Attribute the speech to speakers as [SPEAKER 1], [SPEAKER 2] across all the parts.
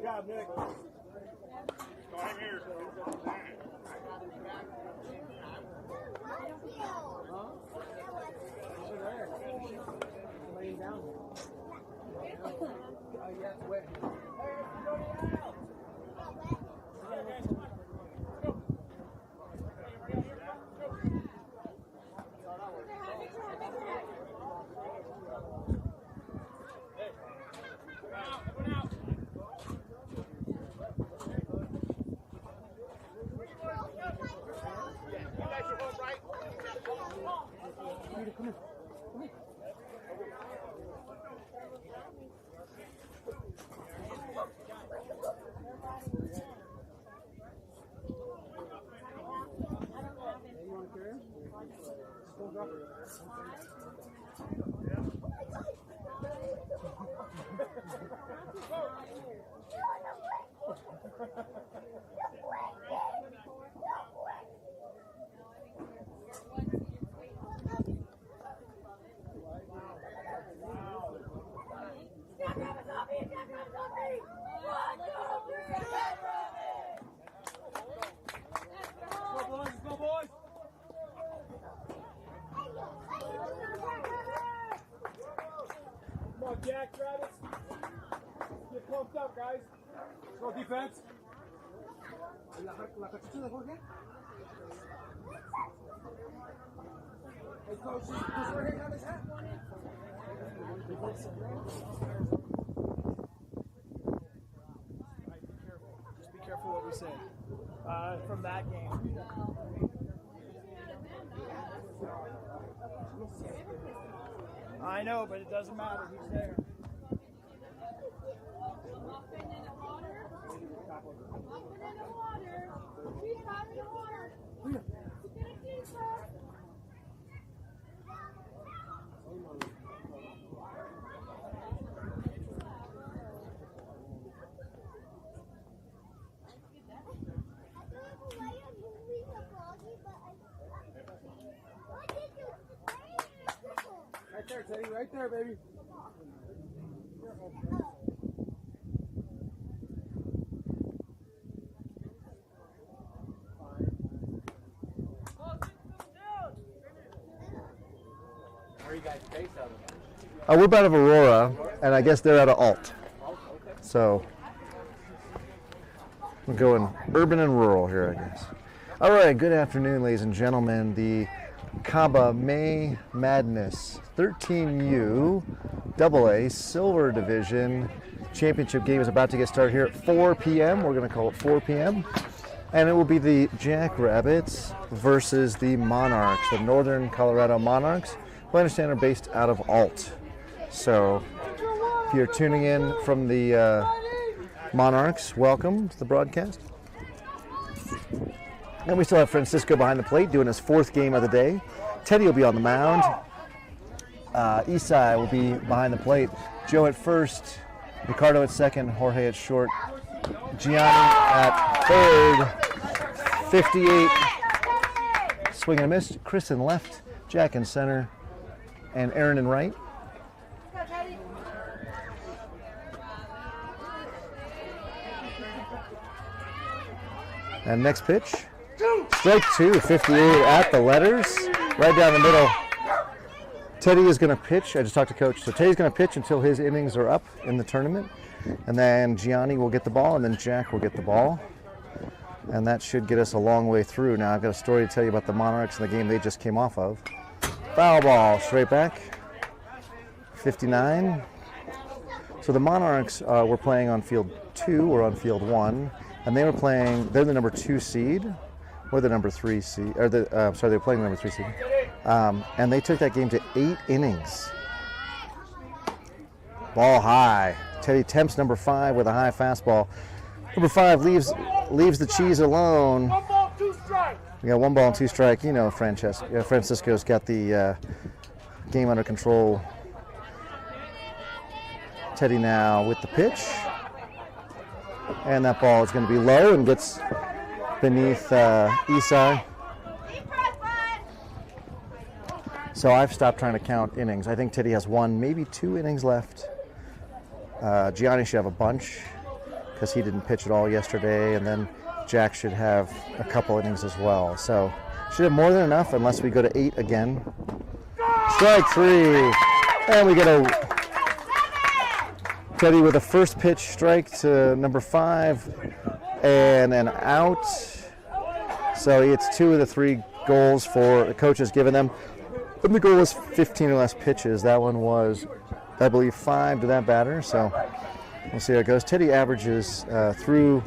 [SPEAKER 1] Yeah, Nick. Starting here. Laying down. Yeah, it's wet. Jack, Travis, get pumped up, guys. Go defense. La cachucha de Jorge. Hey, coach, does Jorge have his hat? Just be careful what we say. From that game. I know, but it doesn't matter. He's there. Right there, Teddy. Right there, baby.
[SPEAKER 2] Where are you guys based out of? We're out of Aurora, and I guess they're out of Alt. So we're going urban and rural here, I guess. All right, good afternoon, ladies and gentlemen. The Kaba May Madness 13U AA Silver Division Championship game is about to get started here at 4 p.m. We're going to call it 4 p.m. And it will be the Jackrabbits versus the Monarchs, the Northern Colorado Monarchs, who I understand are based out of Alt. So if you're tuning in from the Monarchs, welcome to the broadcast. And we still have Francisco behind the plate doing his fourth game of the day. Teddy will be on the mound. Isai will be behind the plate. Joe at first, Ricardo at second, Jorge at short, Gianni at third, 58, swing and a miss. Chris in left, Jack in center, and Aaron in right. And next pitch, strike two, 58 at the letters, right down the middle. Teddy is going to pitch. I just talked to Coach. So Teddy's going to pitch until his innings are up in the tournament. And then Gianni will get the ball, and then Jack will get the ball. And that should get us a long way through. Now I've got a story to tell you about the Monarchs and the game they just came off of. Foul ball, straight back, 59. So the Monarchs were playing on field 2 or on field 1. And they were playing, they're the number 2 seed. or the number 3 seed, or sorry, they were playing the number 3 seed. And they took that game to 8 innings. Ball high. Teddy tempts number 5 with a high fastball. Number 5 leaves the cheese alone.
[SPEAKER 1] 1 ball, 2 strikes.
[SPEAKER 2] We got 1 ball and 2 strike. You know, Francisco's got the game under control. Teddy now with the pitch. And that ball is going to be low and gets beneath Isai. So I've stopped trying to count innings. I think Teddy has 1, maybe 2 innings left. Gianni should have a bunch because he didn't pitch at all yesterday, and then Jack should have a couple innings as well. So should have more than enough unless we go to 8 again. Strike 3, and we get a Teddy with a first pitch strike to number 5 and an out. So he hits 2 of the 3 goals for the coach has given them. And the goal was 15 or less pitches. That one was, I believe, 5 to that batter. So we'll see how it goes. Teddy averages through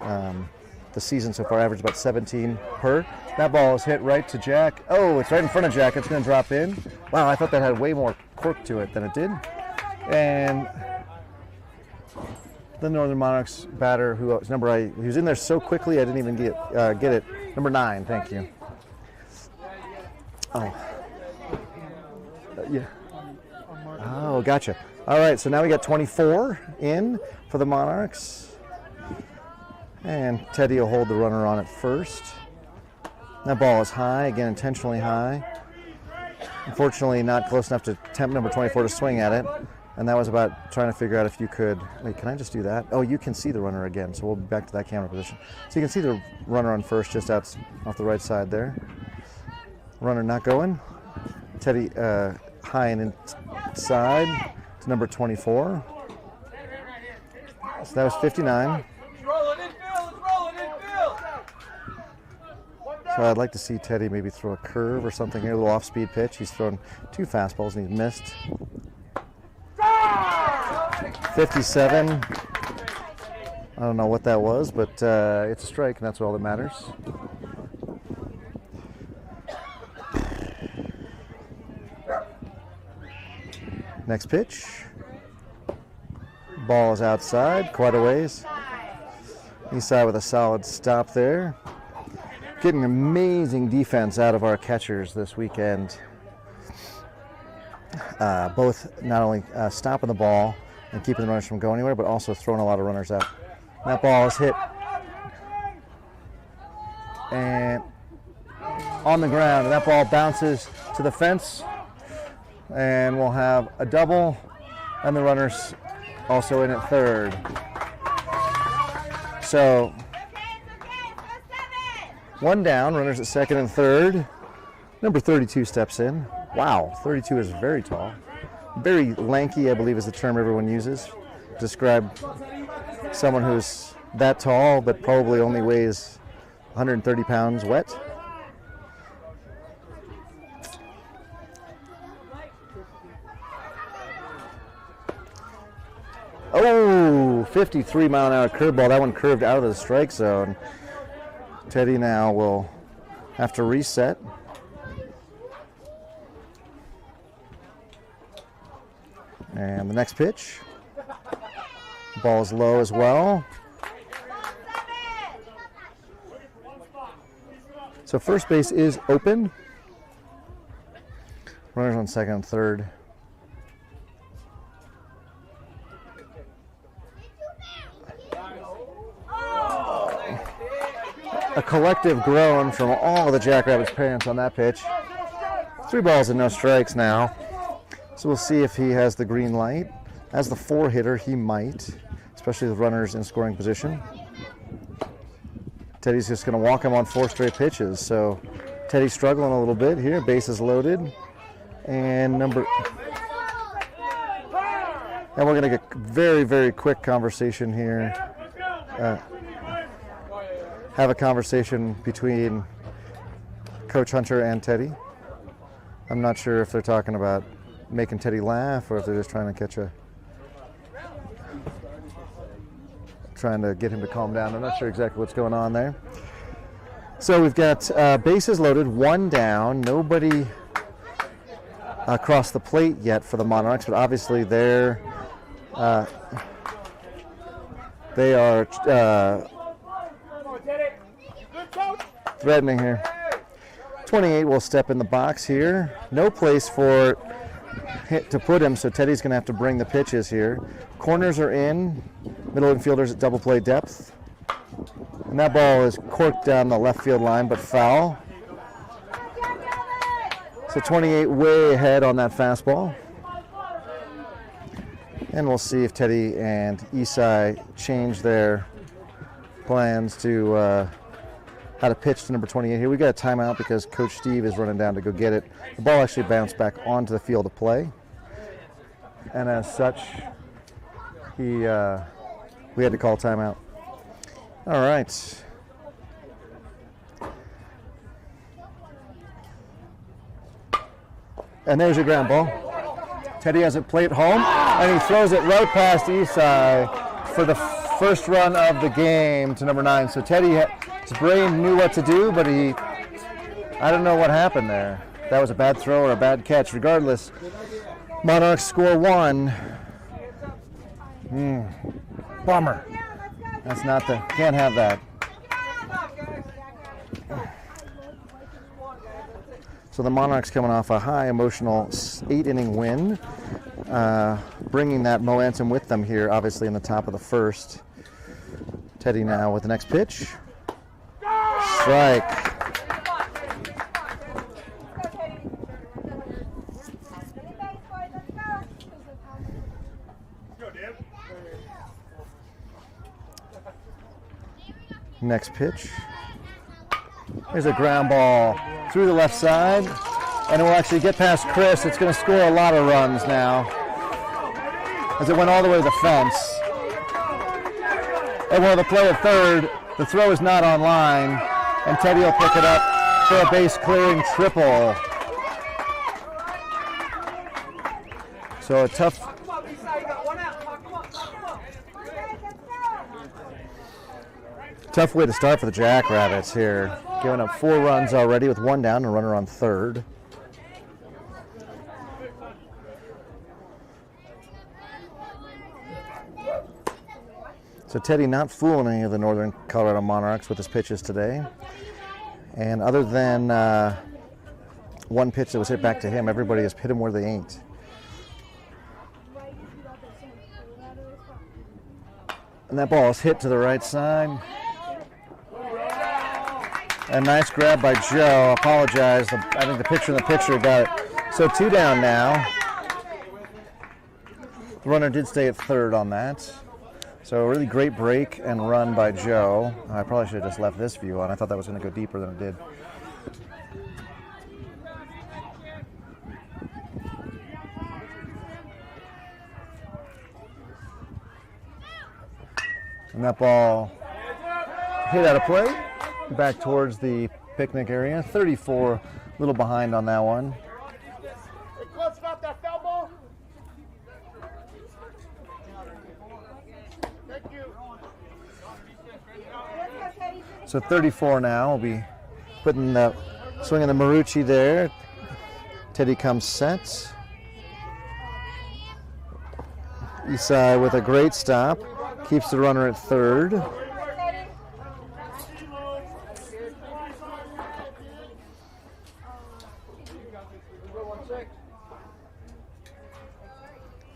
[SPEAKER 2] the season so far, averaged about 17 per. That ball is hit right to Jack. Oh, it's right in front of Jack. It's going to drop in. Wow, I thought that had way more quirk to it than it did. And the Northern Monarchs batter, who was in there so quickly I didn't even get it. Number 9, thank you. Oh. Yeah. Oh, gotcha. All right, so now we got 24 in for the Monarchs. And Teddy will hold the runner on at first. That ball is high, again, intentionally high. Unfortunately, not close enough to tempt number 24 to swing at it. And that was about trying to figure out if you could, wait, can I just do that? Oh, you can see the runner again, so we'll be back to that camera position. So you can see the runner on first, just out off the right side there. Runner not going. Teddy high and inside to number 24. So that was 59. So I'd like to see Teddy maybe throw a curve or something here, a little off-speed pitch. He's thrown 2 fastballs and he's missed. 57. I don't know what that was, but it's a strike, and that's all that matters. Next pitch. Ball is outside, quite a ways. Eastside with a solid stop there. Getting amazing defense out of our catchers this weekend. Both not only stopping the ball and keeping the runners from going anywhere, but also throwing a lot of runners out. That ball is hit and on the ground, and that ball bounces to the fence, and we'll have a double, and the runners also in at third. So 1 down, runners at second and third. Number 32 steps in. Wow, 32 is very tall. Very lanky, I believe, is the term everyone uses to describe someone who's that tall but probably only weighs 130 pounds wet. Oh, 53-mile-an-hour curveball. That one curved out of the strike zone. Teddy now will have to reset. And the next pitch. Ball is low as well. So first base is open. Runners on second and third. A collective groan from all the Jackrabbits parents on that pitch. 3 balls and no strikes now. So we'll see if he has the green light. As the 4 hitter, he might, especially with runners in scoring position. Teddy's just going to walk him on 4 straight pitches. So Teddy's struggling a little bit here. Bases loaded. And we're going to get very, very quick conversation here. Have a conversation between Coach Hunter and Teddy. I'm not sure if they're talking about making Teddy laugh or if they're just trying to trying to get him to calm down. I'm not sure exactly what's going on there. So we've got bases loaded, one down, nobody across the plate yet for the Monarchs, but obviously they are threatening here. 28 will step in the box here. No place for hit to put him, so Teddy's going to have to bring the pitches here. Corners are in, middle infielders at double play depth. And that ball is corked down the left field line, but foul. So 28 way ahead on that fastball. And we'll see if Teddy and Isai change their plans to how to pitch to number 28 here. We got a timeout because Coach Steve is running down to go get it. The ball actually bounced back onto the field of play. And as such, we had to call timeout. All right. And there's your ground ball. Teddy has it plate home, and he throws it right past Isai for the first run of the game to number 9. So Teddy's brain knew what to do, but I don't know what happened there. That was a bad throw or a bad catch. Regardless, Monarchs score 1. Bummer. That's not can't have that. So the Monarchs coming off a high emotional 8-inning win, bringing that momentum with them here, obviously in the top of the first. Teddy now with the next pitch. Strike. Next pitch. There's a ground ball through the left side, and it will actually get past Chris. It's going to score a lot of runs now, as it went all the way to the fence. And while the play at third, the throw is not on line, and Teddy will pick it up for a base-clearing triple. So a tough way to start for the Jackrabbits here. Giving up 4 runs already with 1 down and a runner on third. So Teddy not fooling any of the Northern Colorado Monarchs with his pitches today. And other than one pitch that was hit back to him, everybody has hit him where they ain't. And that ball is hit to the right side. A nice grab by Joe. Apologize. I think the pitcher and the pitcher got it. So 2 down now. The runner did stay at third on that. So a really great break and run by Joe. I probably should have just left this view on. I thought that was going to go deeper than it did. And that ball hit out of play. Back towards the picnic area. 34, a little behind on that one.
[SPEAKER 1] Hey, coach, stop that foul ball. Thank you.
[SPEAKER 2] So 34 now. We'll be putting the swinging the Marucci there. Teddy comes set. Isai with a great stop. Keeps the runner at third.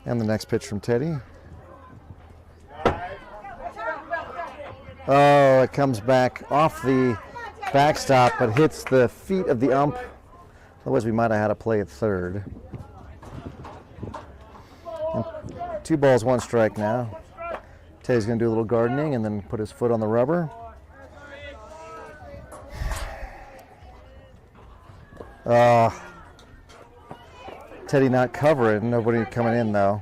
[SPEAKER 2] And the next pitch from Teddy. Oh, it comes back off the backstop, but hits the feet of the ump. Otherwise, we might have had a play at third. And 2 balls, 1 strike now. Teddy's going to do a little gardening and then put his foot on the rubber. Teddy not covering, nobody coming in though.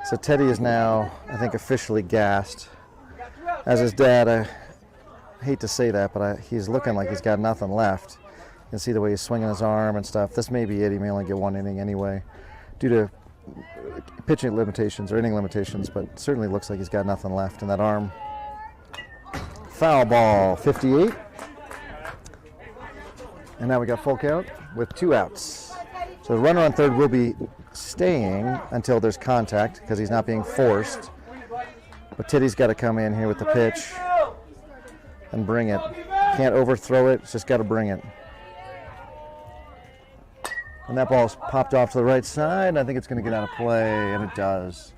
[SPEAKER 2] So Teddy is now, I think, officially gassed. As his dad, I hate to say that, but he's looking like he's got nothing left. You can see the way he's swinging his arm and stuff. This may be it. He may only get 1 inning anyway, due to pitching limitations or inning limitations, but certainly looks like he's got nothing left in that arm. Foul ball, 58. And now we got full count with 2 outs. So the runner on third will be staying until there's contact because he's not being forced. But Teddy's got to come in here with the pitch and bring it. Can't overthrow it, it's just got to bring it. And that ball's popped off to the right side. I think it's going to get out of play, and it does.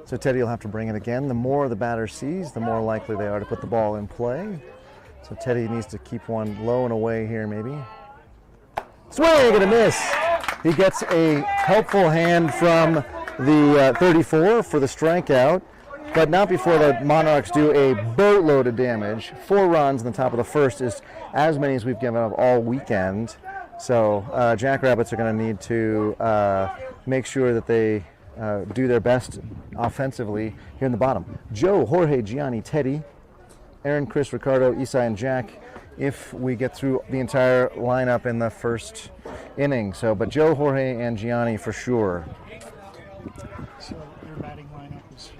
[SPEAKER 2] So Teddy will have to bring it again. The more the batter sees, the more likely they are to put the ball in play. So Teddy needs to keep one low and away here, maybe. Swing and a miss. He gets a helpful hand from the 34 for the strikeout, but not before the Monarchs do a boatload of damage. 4 runs in the top of the first is as many as we've given up all weekend. So Jackrabbits are going to need to make sure that they do their best offensively here in the bottom. Joe, Jorge, Gianni, Teddy, Aaron, Chris, Ricardo, Isai, and Jack if we get through the entire lineup in the first inning. So, but Joe, Jorge, and Gianni for sure.
[SPEAKER 3] So your batting lineup is...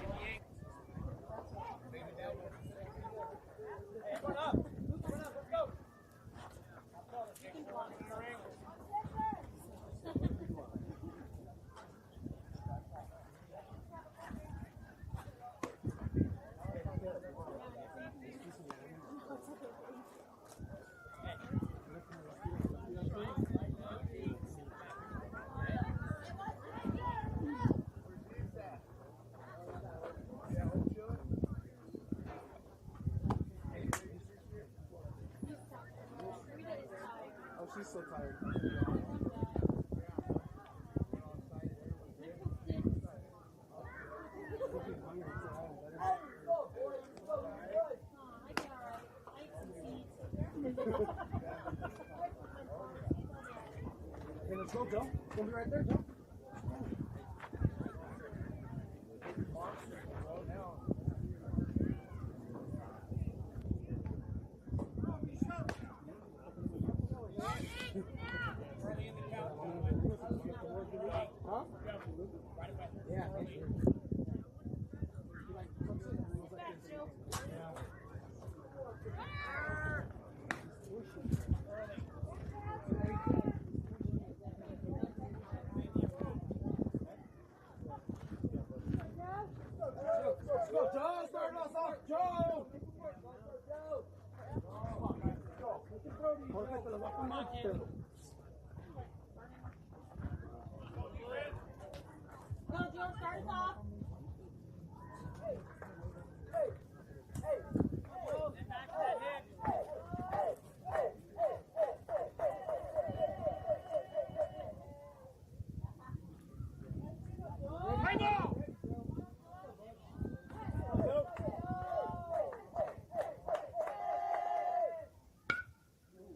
[SPEAKER 1] She's so tired. Okay, let's go, Joe. It's gonna be right there, Joe.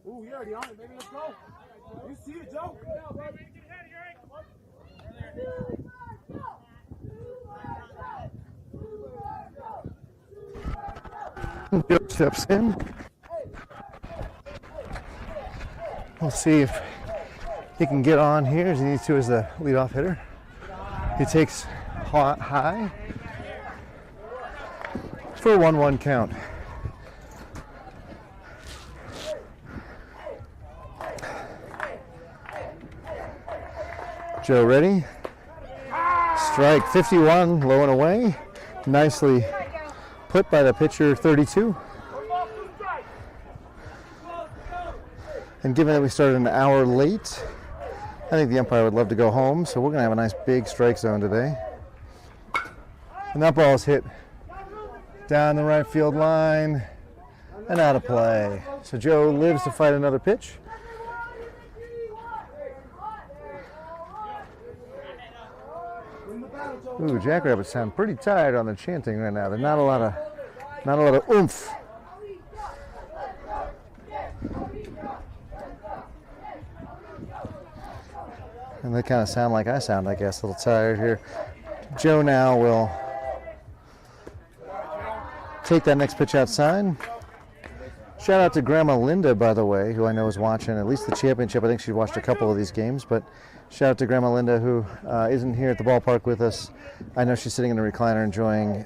[SPEAKER 1] Ooh, you're already on it, baby. Let's go. You see it, Joe?
[SPEAKER 2] Joe steps in. We'll see if he can get on here as he needs to as the leadoff hitter. He takes high for a 1-1 count. Joe ready. Strike 51, low and away. Nicely put by the pitcher 32. And given that we started an hour late, I think the umpire would love to go home, so we're going to have a nice big strike zone today. And that ball is hit down the right field line and out of play. So Joe lives to fight another pitch. Ooh, Jackrabbits sound pretty tired on the chanting right now. There's not a lot of oomph. And they kind of sound like I sound, I guess, a little tired here. Joe now will take that next pitch outside. Shout out to Grandma Linda, by the way, who I know is watching at least the championship. I think she watched a couple of these games, but shout out to Grandma Linda, who isn't here at the ballpark with us. I know she's sitting in a recliner enjoying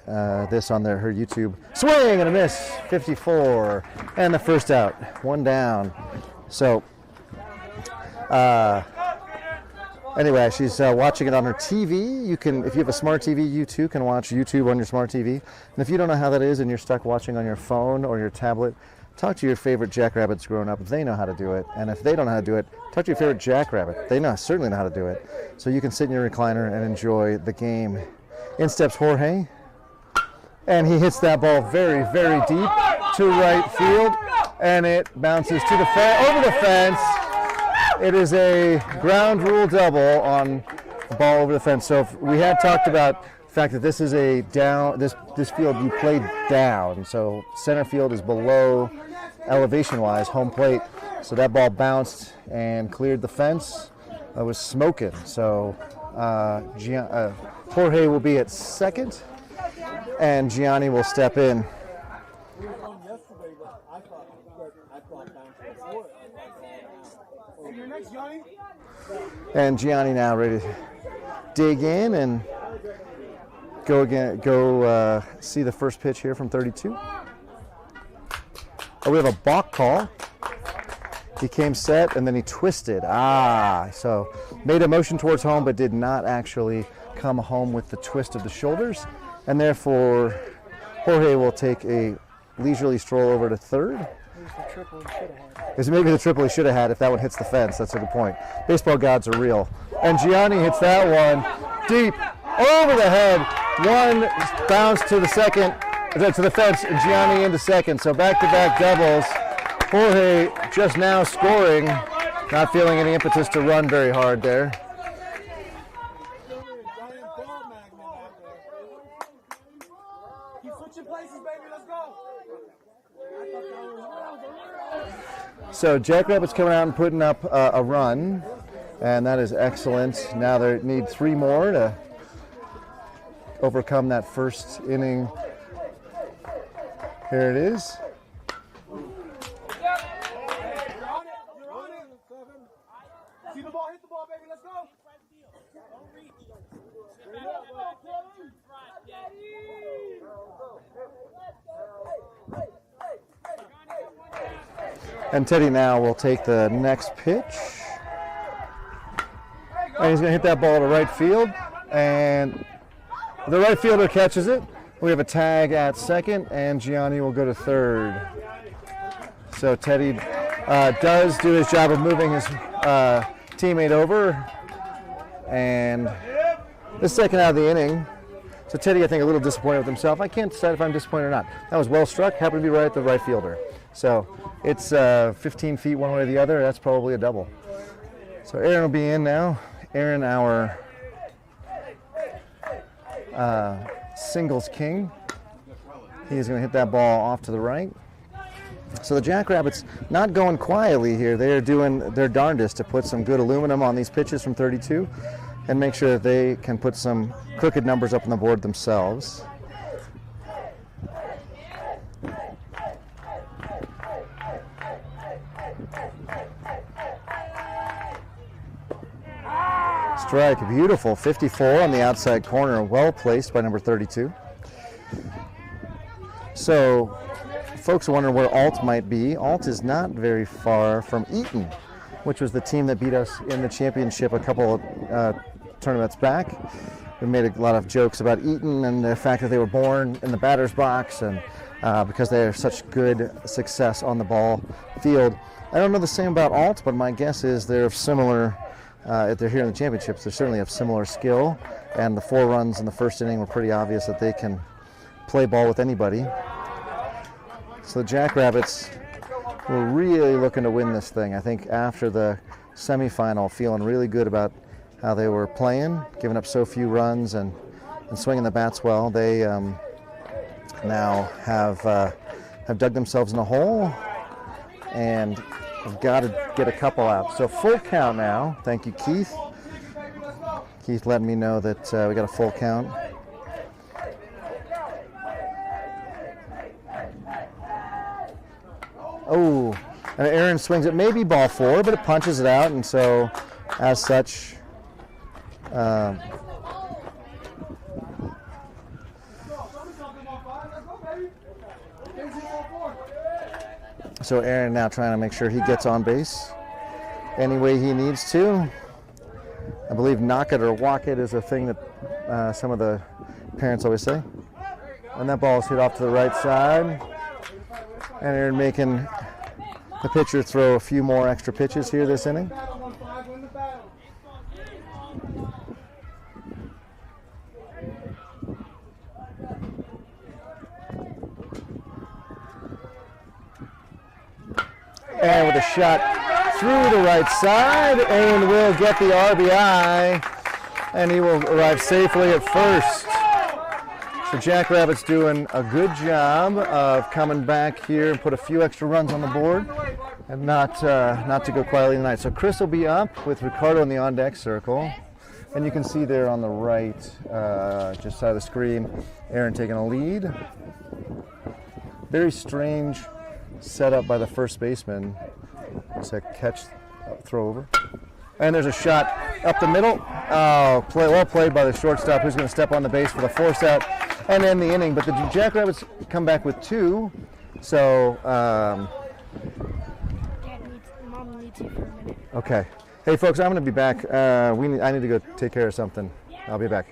[SPEAKER 2] this on her YouTube. Swing and a miss, 54, and the first out, one down. So, anyway, she's watching it on her TV. You can, if you have a smart TV, you too can watch YouTube on your smart TV. And if you don't know how that is and you're stuck watching on your phone or your tablet, talk to your favorite Jackrabbits growing up. They know how to do it. And if they don't know how to do it, talk to your favorite Jackrabbit. They certainly know how to do it. So you can sit in your recliner and enjoy the game. In steps Jorge. And he hits that ball very, very deep to right field. And it bounces to the over the fence. It is a ground rule double on the ball over the fence. So we had talked about the fact that this is a down, this field you play down. So center field is below elevation-wise, home plate. So that ball bounced and cleared the fence. It was smoking. So Jorge will be at second, and Gianni will step in. And Gianni now ready to dig in and go see the first pitch here from 32. Oh, we have a balk call. He came set and then he twisted. So made a motion towards home but did not actually come home with the twist of the shoulders. And therefore, Jorge will take a leisurely stroll over to third. Is maybe the triple he should have had if that one hits the fence. That's a good point. Baseball gods are real. And Gianni hits that one deep over the head. One bounce to the second, to the fence, and Gianni into second. So back-to-back doubles. Jorge just now scoring, not feeling any impetus to run very hard there. So Jackrabbits coming out and putting up a run, and that is excellent. Now they need 3 more to overcome that first inning. Here it is.
[SPEAKER 1] See the ball, hit the ball, baby, let's go.
[SPEAKER 2] And Teddy now will take the next pitch. And he's going to hit that ball to right field. And the right fielder catches it. We have a tag at second, and Gianni will go to third. So Teddy does do his job of moving his teammate over. And the second out of the inning. So Teddy, I think, a little disappointed with himself. I can't decide if I'm disappointed or not. That was well struck, happened to be right at the right fielder. So it's 15 feet one way or the other. That's probably a double. So Aaron will be in now. Aaron, our singles king. He's going to hit that ball off to the right. So the Jackrabbits not going quietly here. They are doing their darndest to put some good aluminum on these pitches from 32 and make sure that they can put some crooked numbers up on the board themselves. Strike, beautiful, 54 on the outside corner, well placed by number 32. So, folks are wondering where Alt might be. Alt is not very far from Eaton, which was the team that beat us in the championship a couple of tournaments back. We made a lot of jokes about Eaton and the fact that they were born in the batter's box, and because they have such good success on the ball field. I don't know the same about Alt, but my guess is they're similar. If they're here in the championships, they certainly have similar skill, and the 4 runs in the first inning were pretty obvious that they can play ball with anybody. So the Jackrabbits were really looking to win this thing. I think after the semifinal, feeling really good about how they were playing, giving up so few runs and swinging the bats well. They now have dug themselves in a hole and have got to get a couple out. So full count now. Thank you, Keith. Keith letting me know that we got a full count. Oh, and Aaron swings it, maybe ball 4, but it punches it out, and so as such, so Aaron now trying to make sure he gets on base any way he needs to. I believe knock it or walk it is a thing that some of the parents always say. And that ball is hit off to the right side. And Aaron making the pitcher throw a few more extra pitches here this inning. And with a shot through the right side, and will get the RBI, and he will arrive safely at first. So Jackrabbits doing a good job of coming back here and put a few extra runs on the board, and not to go quietly tonight. So Chris will be up with Ricardo in the on-deck circle, and you can see there on the right, just side of the screen, Aaron taking a lead. Very strange setup by the first baseman to catch, throw over. And there's a shot up the middle. Oh, well played by the shortstop, who's going to step on the base for the force out and end the inning. But the Jackrabbits come back with 2. So,
[SPEAKER 4] Mom needs you for a minute.
[SPEAKER 2] Okay. Hey, folks, I'm going to be back. I need to go take care of something. I'll be back.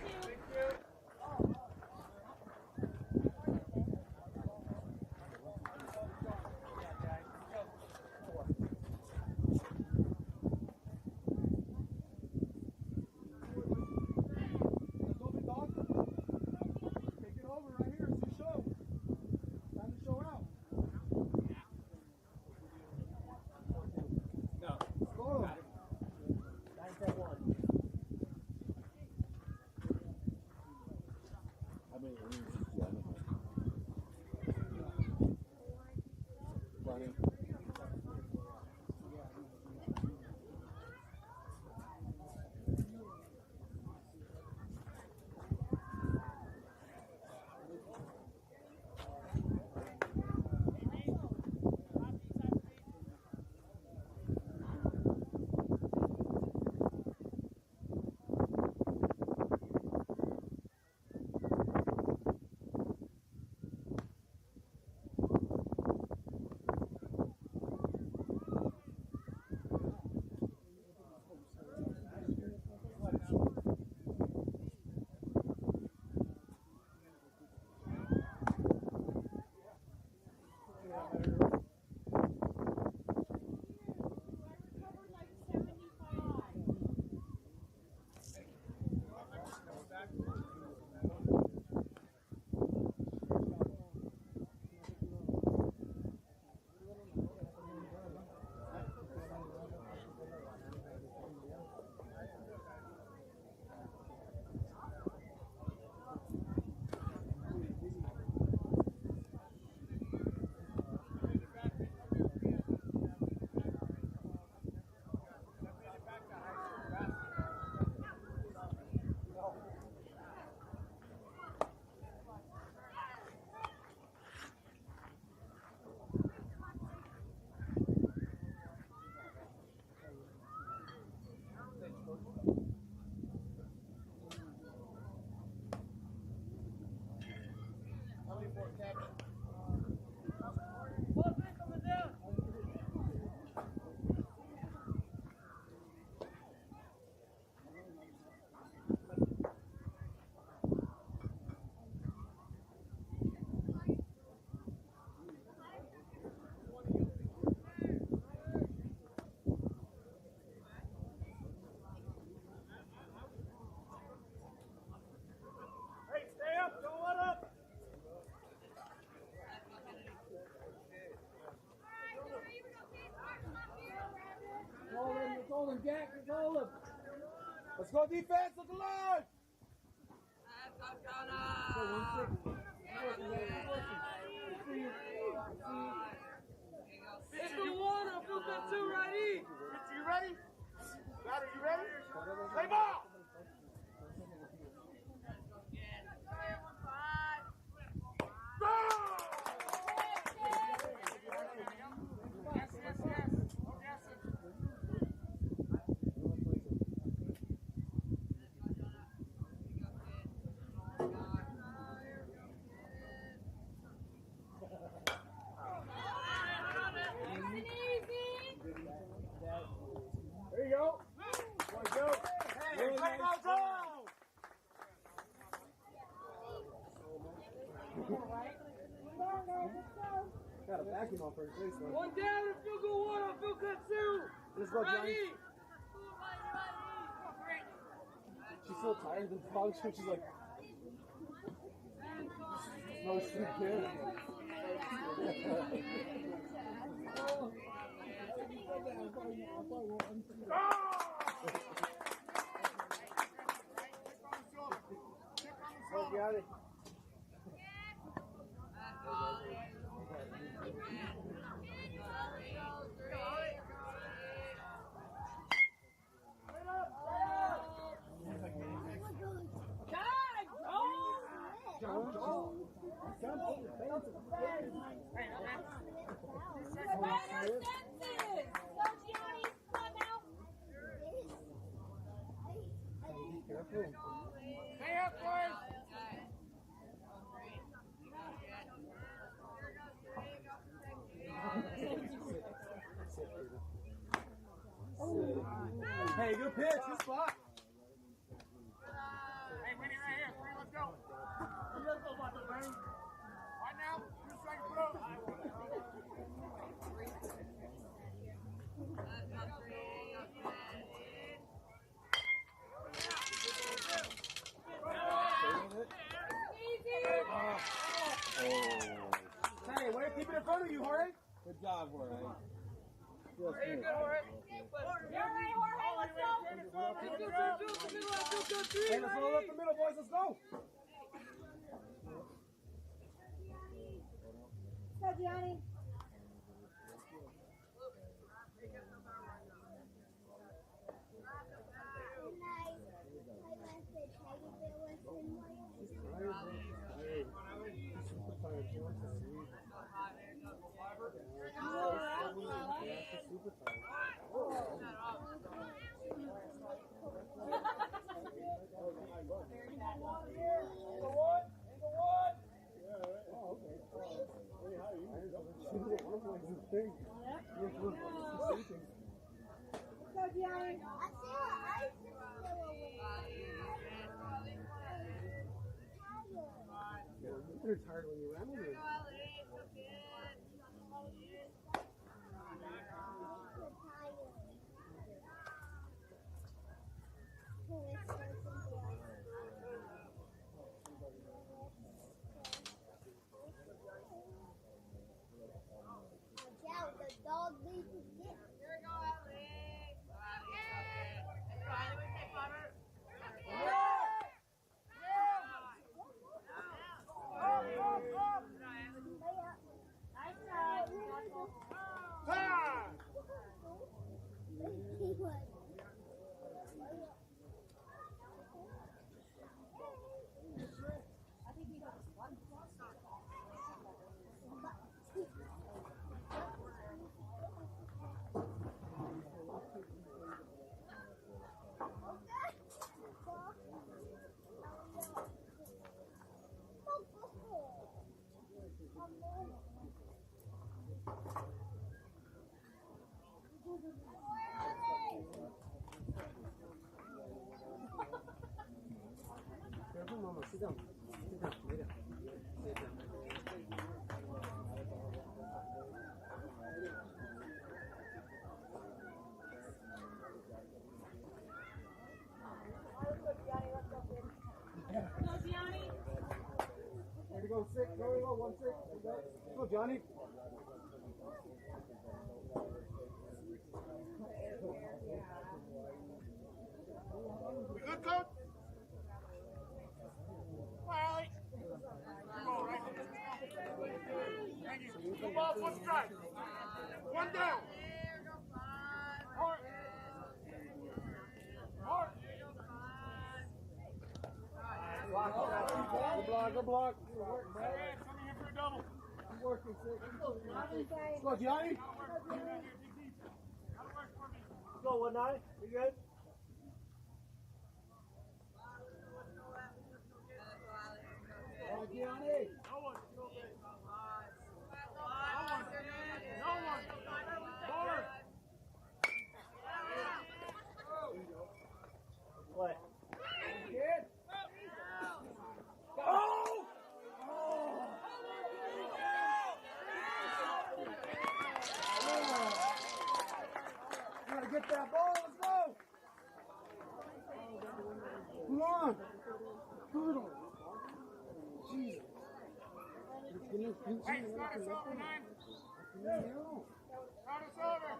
[SPEAKER 1] Let's go defense, look alive! Let's go one, I'll put that 2 right in. You ready? Got it, you ready? Play ball! Go! first baseline.
[SPEAKER 5] One down and field goal one on field cut two.
[SPEAKER 1] Let's go, Johnny. She's so tired of the dog show. She's like, no, she can't. Oh, got it.
[SPEAKER 5] Stay up, boys.
[SPEAKER 1] Hey, good pitch. Good spot.
[SPEAKER 5] Hey, wait right here. Let's go. Let's go, Butler, buddy. Right now, 2 seconds, bro.
[SPEAKER 1] Hey, way to keep it in front of you, Jorge. Good job, Jorge. Feels good.
[SPEAKER 5] You're right, Jorge. Let's go.
[SPEAKER 1] Hey, let's roll up the middle, boys. Let's go.
[SPEAKER 6] Go, Gianni. Go, Gianni.
[SPEAKER 1] You're tired when you ran with it.
[SPEAKER 6] The dog needs to get.
[SPEAKER 1] Careful, Mama. Sit down. Sit down. Lay down. Sit down. Ready to go 6. There we go. 1 6. Let's go, Johnny.
[SPEAKER 5] We good, coach? Riley. Come on, right? Thank you. 2 balls, 1 strike. 1 down. Hard. Hard.
[SPEAKER 1] Good block. Good block.
[SPEAKER 5] Hey, somebody here for a double.
[SPEAKER 1] I'm working 6. Let's go, Johnny. Let's go, 1 9. You good? Oh, Gianni.
[SPEAKER 5] No one. No one. Hard.
[SPEAKER 1] What? Kid? Oh! get that ball. Let's go. Come on. Brutal. Jesus.
[SPEAKER 5] Hey, start us over, 9. Start us over.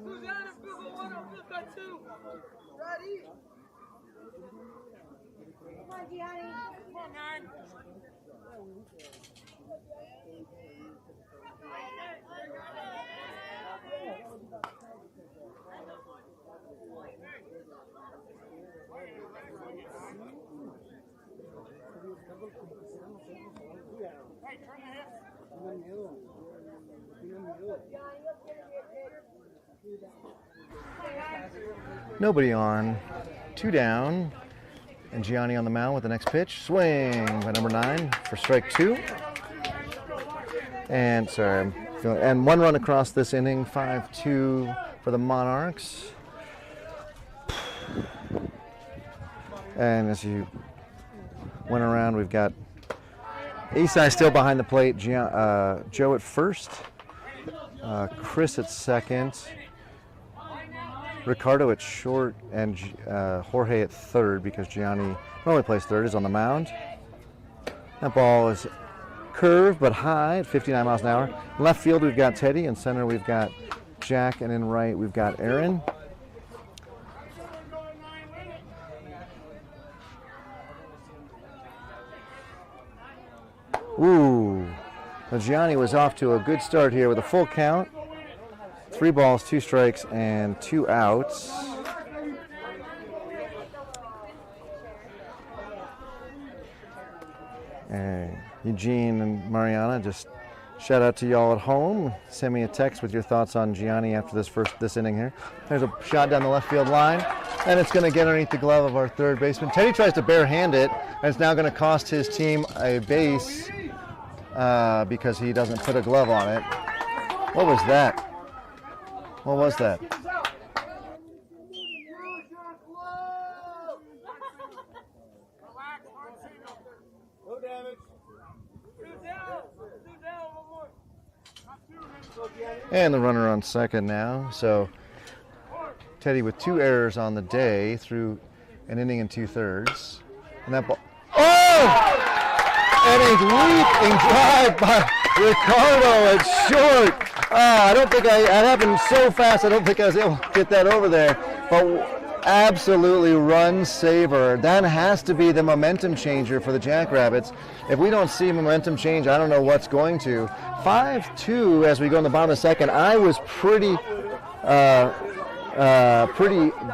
[SPEAKER 7] Who's out of Google 1 or Google 2? Ready?
[SPEAKER 6] Come on, Gianni.
[SPEAKER 5] Come on, 9. Hey, turn the hips.
[SPEAKER 2] Nobody on. 2 down. And Gianni on the mound with the next pitch. Swing by number 9 for strike 2. And and 1 run across this inning. 5-2 for the Monarchs. And as you went around, we've got Isai still behind the plate. Joe at first. Chris at second. Ricardo at short, and Jorge at third, because Gianni normally plays third, is on the mound. That ball is curved but high at 59 miles an hour. In left field we've got Teddy, in center we've got Jack, and in right we've got Aaron. Ooh, well, Gianni was off to a good start here with a full count. 3 balls, 2 strikes, and 2 outs. And Eugene and Mariana, just shout out to y'all at home. Send me a text with your thoughts on Gianni after this inning here. There's a shot down the left field line, and it's going to get underneath the glove of our third baseman. Teddy tries to barehand it, and it's now going to cost his team a base because he doesn't put a glove on it. What was that? What was that?
[SPEAKER 1] No damage.
[SPEAKER 2] And the runner on second now. So Teddy with 2 errors on the day through an inning and 2/3. And that ball. Oh! And a leaping drive by Ricardo at short. I don't think it happened so fast. I don't think I was able to get that over there. But absolutely run saver. That has to be the momentum changer for the Jackrabbits. If we don't see momentum change, I don't know what's going to. 5-2 as we go in the bottom of the second. I was pretty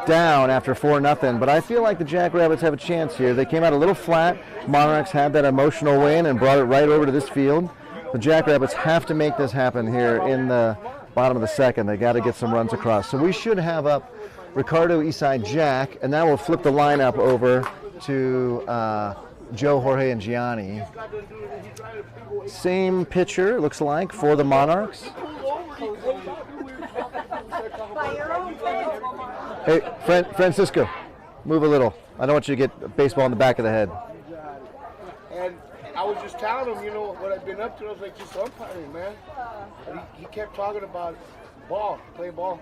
[SPEAKER 2] down after 4-0, but I feel like the Jackrabbits have a chance here. They came out a little flat. Monarchs had that emotional win and brought it right over to this field. The Jackrabbits have to make this happen here in the bottom of the second. They got to get some runs across. So we should have up Ricardo, Isai, Jack, and now we'll flip the lineup over to Joe, Jorge, and Gianni. Same pitcher, it looks like, for the Monarchs. Hey, Francisco, move a little. I don't want you to get a baseball in the back of the head.
[SPEAKER 5] And I was just telling him, you know, what I've been up to. I was like, just umpiring, man. And he kept talking about ball, play ball.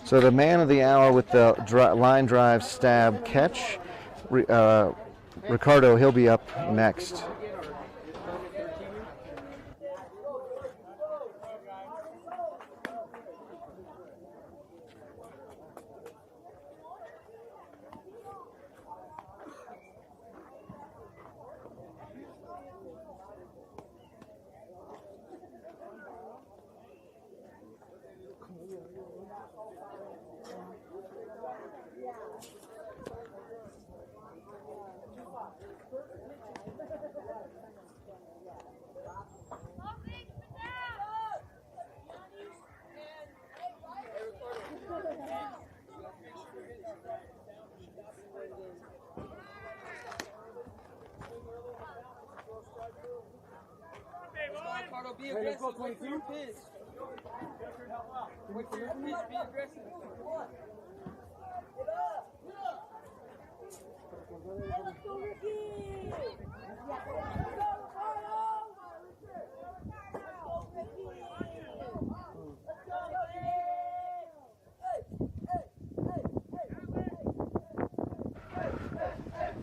[SPEAKER 2] So the man of the hour with the line drive stab catch, Ricardo, he'll be up next.
[SPEAKER 7] Be aggressive. Wait for your pitch. Wait for your pitch. Be aggressive.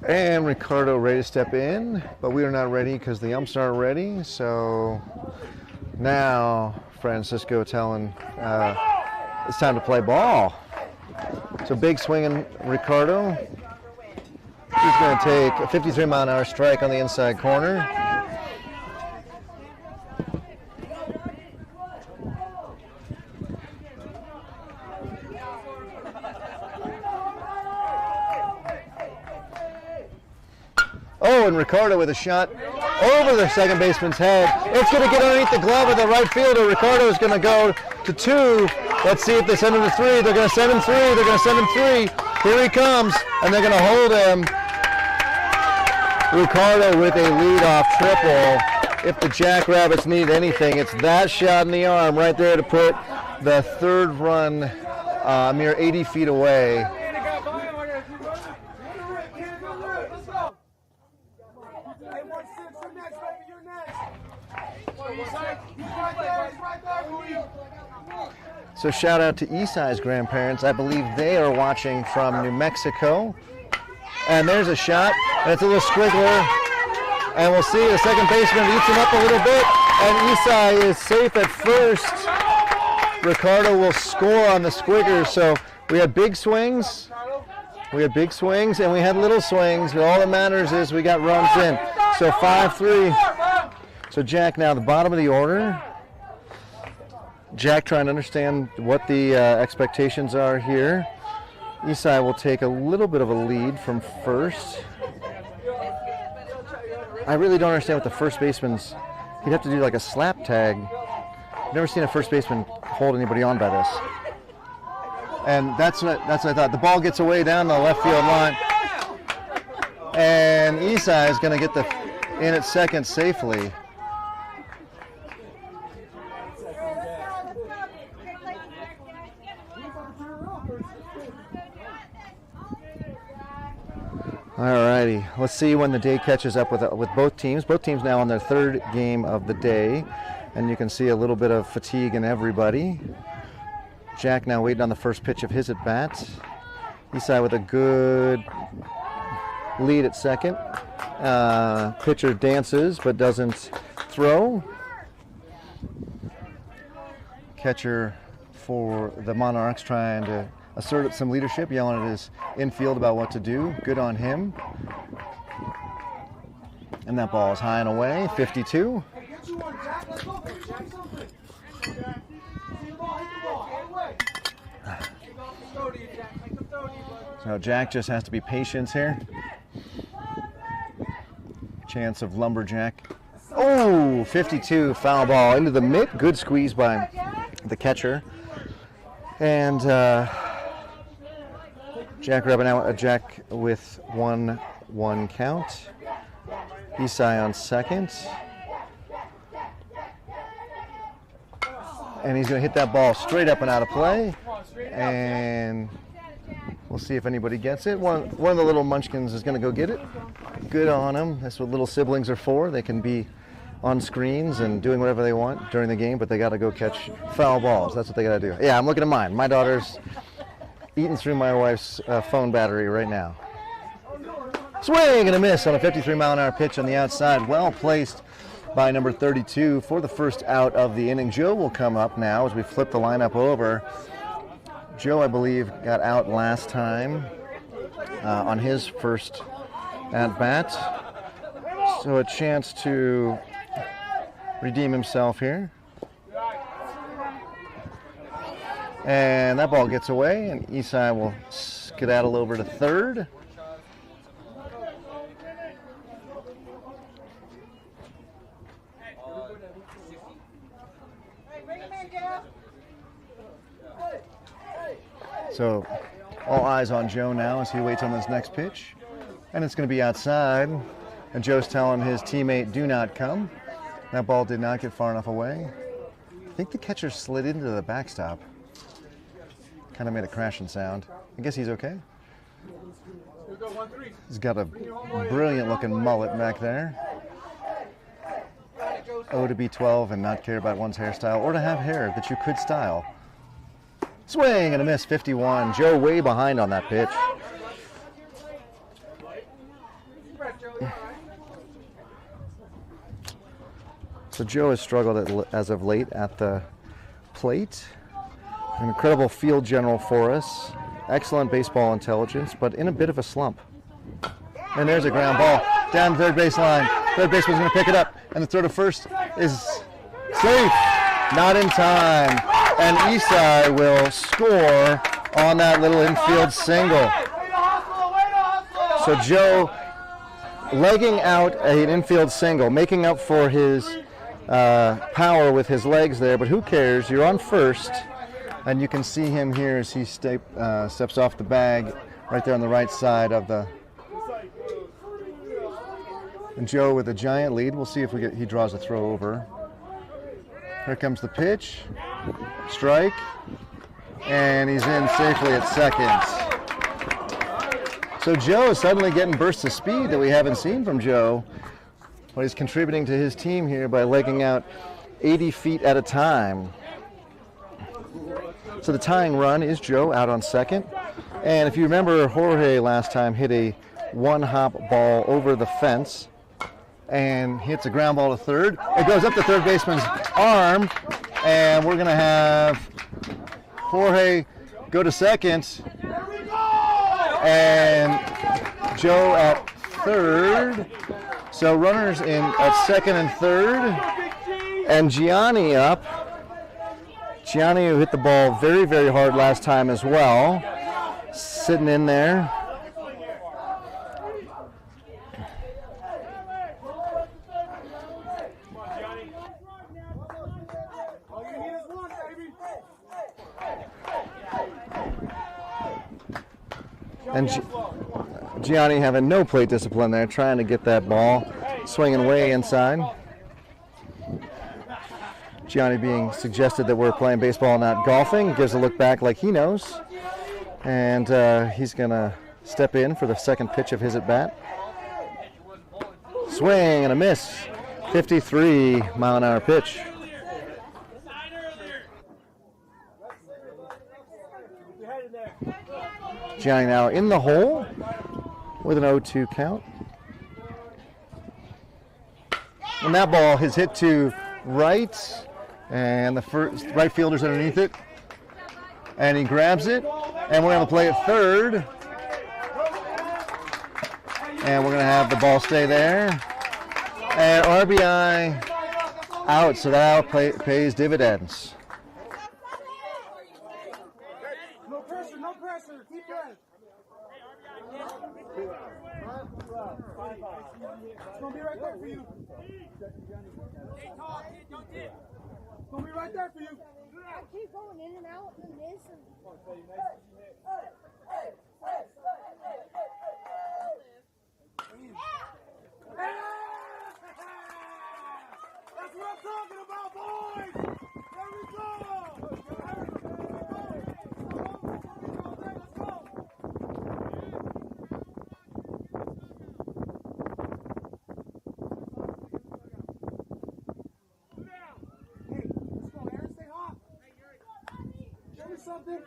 [SPEAKER 2] And Ricardo ready to step in, but we are not ready because the umps aren't ready. So now Francisco telling it's time to play ball. So big swinging Ricardo. He's going to take a 53-mile-an-hour strike on the inside corner. Oh, and Ricardo with a shot over the second baseman's head. It's going to get underneath the glove of the right fielder. Ricardo is going to go to 2. Let's see if they send him to 3. They're going to send him 3. They're going to send him 3. Here he comes, and they're going to hold him. Ricardo with a leadoff triple. If the Jackrabbits need anything, it's that shot in the arm right there to put the third run a mere 80 feet away. So shout out to Isai's grandparents. I believe they are watching from New Mexico. And there's a shot, and it's a little squiggler. And we'll see the second baseman eats him up a little bit, and Isai is safe at first. Ricardo will score on the squigger. So we had big swings, and we had little swings, but all that matters is we got runs in. So 5-3. So Jack now the bottom of the order. Jack trying to understand what the expectations are here. Isai will take a little bit of a lead from first. I really don't understand what the first baseman's, he'd have to do like a slap tag. I've never seen a first baseman hold anybody on by this. And that's what I thought. The ball gets away down the left field line. And Isai is going to get in at second safely. Alrighty, let's see when the day catches up with both teams. Both teams now on their third game of the day, and you can see a little bit of fatigue in everybody. Jack now waiting on the first pitch of his at bat. Isai with a good lead at second. Pitcher dances but doesn't throw. Catcher for the Monarchs trying to assert some leadership, yelling at his infield about what to do. Good on him. And that ball is high and away, 52. So Jack just has to be patient here. Chance of lumberjack. Oh, 52, foul ball into the mitt. Good squeeze by the catcher. And Jackrabbit now a Jack with 1-1 count. Isai on second. And he's going to hit that ball straight up and out of play. And we'll see if anybody gets it. One of the little munchkins is going to go get it. Good on them. That's what little siblings are for. They can be on screens and doing whatever they want during the game, but they got to go catch foul balls. That's what they got to do. Yeah, I'm looking at mine. My daughter's eating through my wife's phone battery right now. Swing and a miss on a 53-mile-an-hour pitch on the outside. Well placed by number 32 for the first out of the inning. Joe will come up now as we flip the lineup over. Joe, I believe, got out last time on his first at-bat. So a chance to redeem himself here. And that ball gets away, and Isai will skedaddle over to third. So all eyes on Joe now as he waits on this next pitch. And it's going to be outside. And Joe's telling his teammate, do not come. That ball did not get far enough away. I think the catcher slid into the backstop. Kind of made a crashing sound. I guess he's okay. He's got a brilliant looking mullet back there. Oh, to be 12 and not care about one's hairstyle, or to have hair that you could style. Swing and a miss, 51. Joe way behind on that pitch. So Joe has struggled as of late at the plate. An incredible field general for us. Excellent baseball intelligence, but in a bit of a slump. And there's a ground ball down the third base line. Third baseman's going to pick it up, and the throw to first is safe. Not in time. And Isai will score on that little infield single. So Joe legging out an infield single, making up for his power with his legs there, but who cares? You're on first, and you can see him here as he steps off the bag right there on the right side of the. And Joe with a giant lead. We'll see if he draws a throw over. Here comes the pitch, strike, and he's in safely at second. So Joe is suddenly getting bursts of speed that we haven't seen from Joe, but he's contributing to his team here by legging out 80 feet at a time. So the tying run is Joe out on second. And if you remember, Jorge last time hit a one-hop ball over the fence and hits a ground ball to third. It goes up the third baseman's arm, and we're going to have Jorge go to second, and Joe at third. So runners in at second and third, and Gianni up. Gianni, who hit the ball very, very hard last time as well, sitting in there. And Gianni having no plate discipline there, trying to get that ball swinging way inside. Gianni being suggested that we're playing baseball, not golfing, gives a look back like he knows. And he's going to step in for the second pitch of his at-bat. Swing and a miss. 53-mile-an-hour pitch. Gianni now in the hole with an 0-2 count. And that ball is hit to right, and the first right fielder's underneath it. And he grabs it, and we're going to play it third. And we're going to have the ball stay there. And RBI out, so that pays dividends.
[SPEAKER 1] No pressure, no pressure. Keep going. It's going to be right there for you. It's going to be right there for you.
[SPEAKER 6] I keep going in and out and this and
[SPEAKER 1] That's what I'm talking about, boys! There we go! Let's go! Hey, let's go, Aaron. Stay hot. Show me something.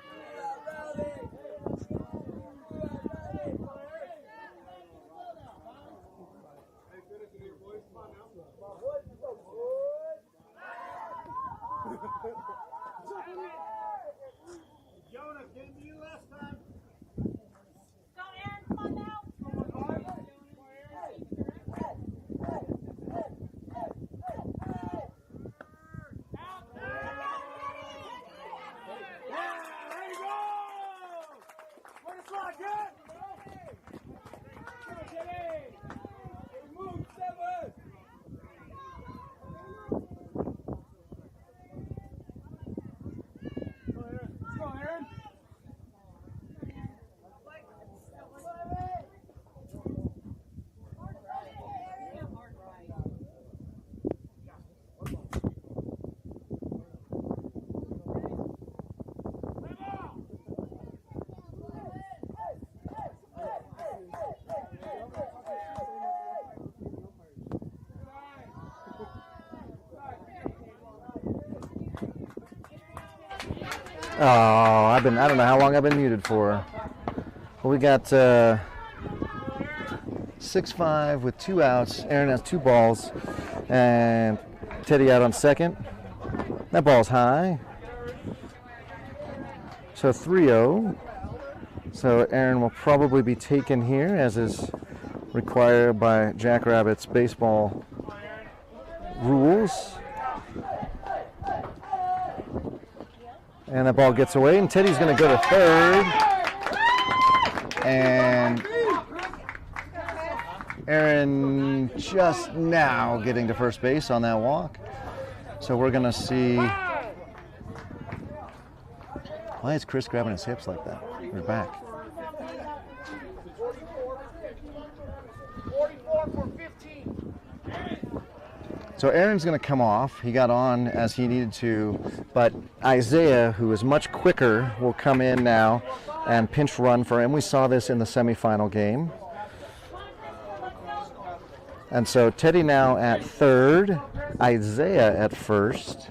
[SPEAKER 1] Jonah, came to you last time.
[SPEAKER 6] go, Aaron, come on now.
[SPEAKER 1] Yeah, there you go! Way to slide, good! Go, Jimmy! Move, 7! Let's go, Aaron!
[SPEAKER 2] Oh, I don't know how long I've been muted for. Well, we got 6-5 with 2 outs. Aaron has 2 balls, and Teddy out on second. That ball's high. So 3-0. So Aaron will probably be taken here, as is required by Jackrabbits baseball rules. And that ball gets away, and Teddy's going to go to third. And Aaron just now getting to first base on that walk. So we're going to see. Why is Chris grabbing his hips like that? We're back.
[SPEAKER 5] 44 for 15.
[SPEAKER 2] So Aaron's going to come off. He got on as he needed to, but Isaiah, who is much quicker, will come in now and pinch run for him. We saw this in the semifinal game. And so Teddy now at third, Isaiah at first,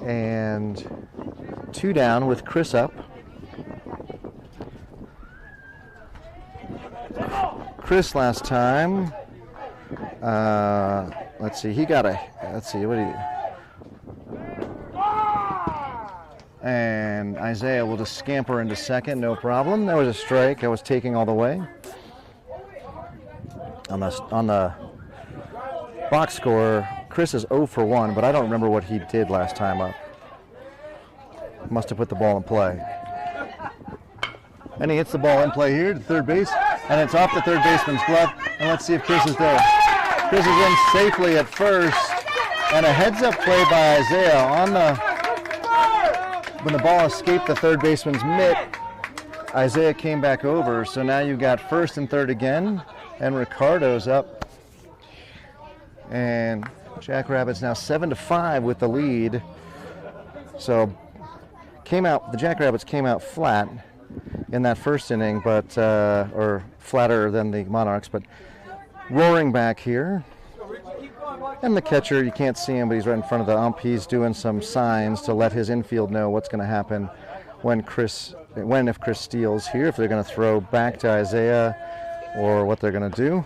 [SPEAKER 2] and 2 down with Chris up. Chris last time, let's see, he got let's see, what do you, and Isaiah will just scamper into second, no problem. That was a strike. I was taking all the way. On the box score, Chris is 0 for 1, but I don't remember what he did last time up. Must have put the ball in play. And he hits the ball in play here to third base, and it's off the third baseman's glove. And let's see if Chris is there. Chris is in safely at first, and a heads-up play by Isaiah on when the ball escaped the third baseman's mitt. Isaiah came back over, so now you've got first and third again, and Ricardo's up. And Jackrabbits now 7-5 with the lead. So the Jackrabbits came out flat in that first inning, but or flatter than the Monarchs, but roaring back here. And the catcher, you can't see him, but he's right in front of the ump. He's doing some signs to let his infield know what's going to happen if Chris steals here, if they're going to throw back to Isaiah or what they're going to do.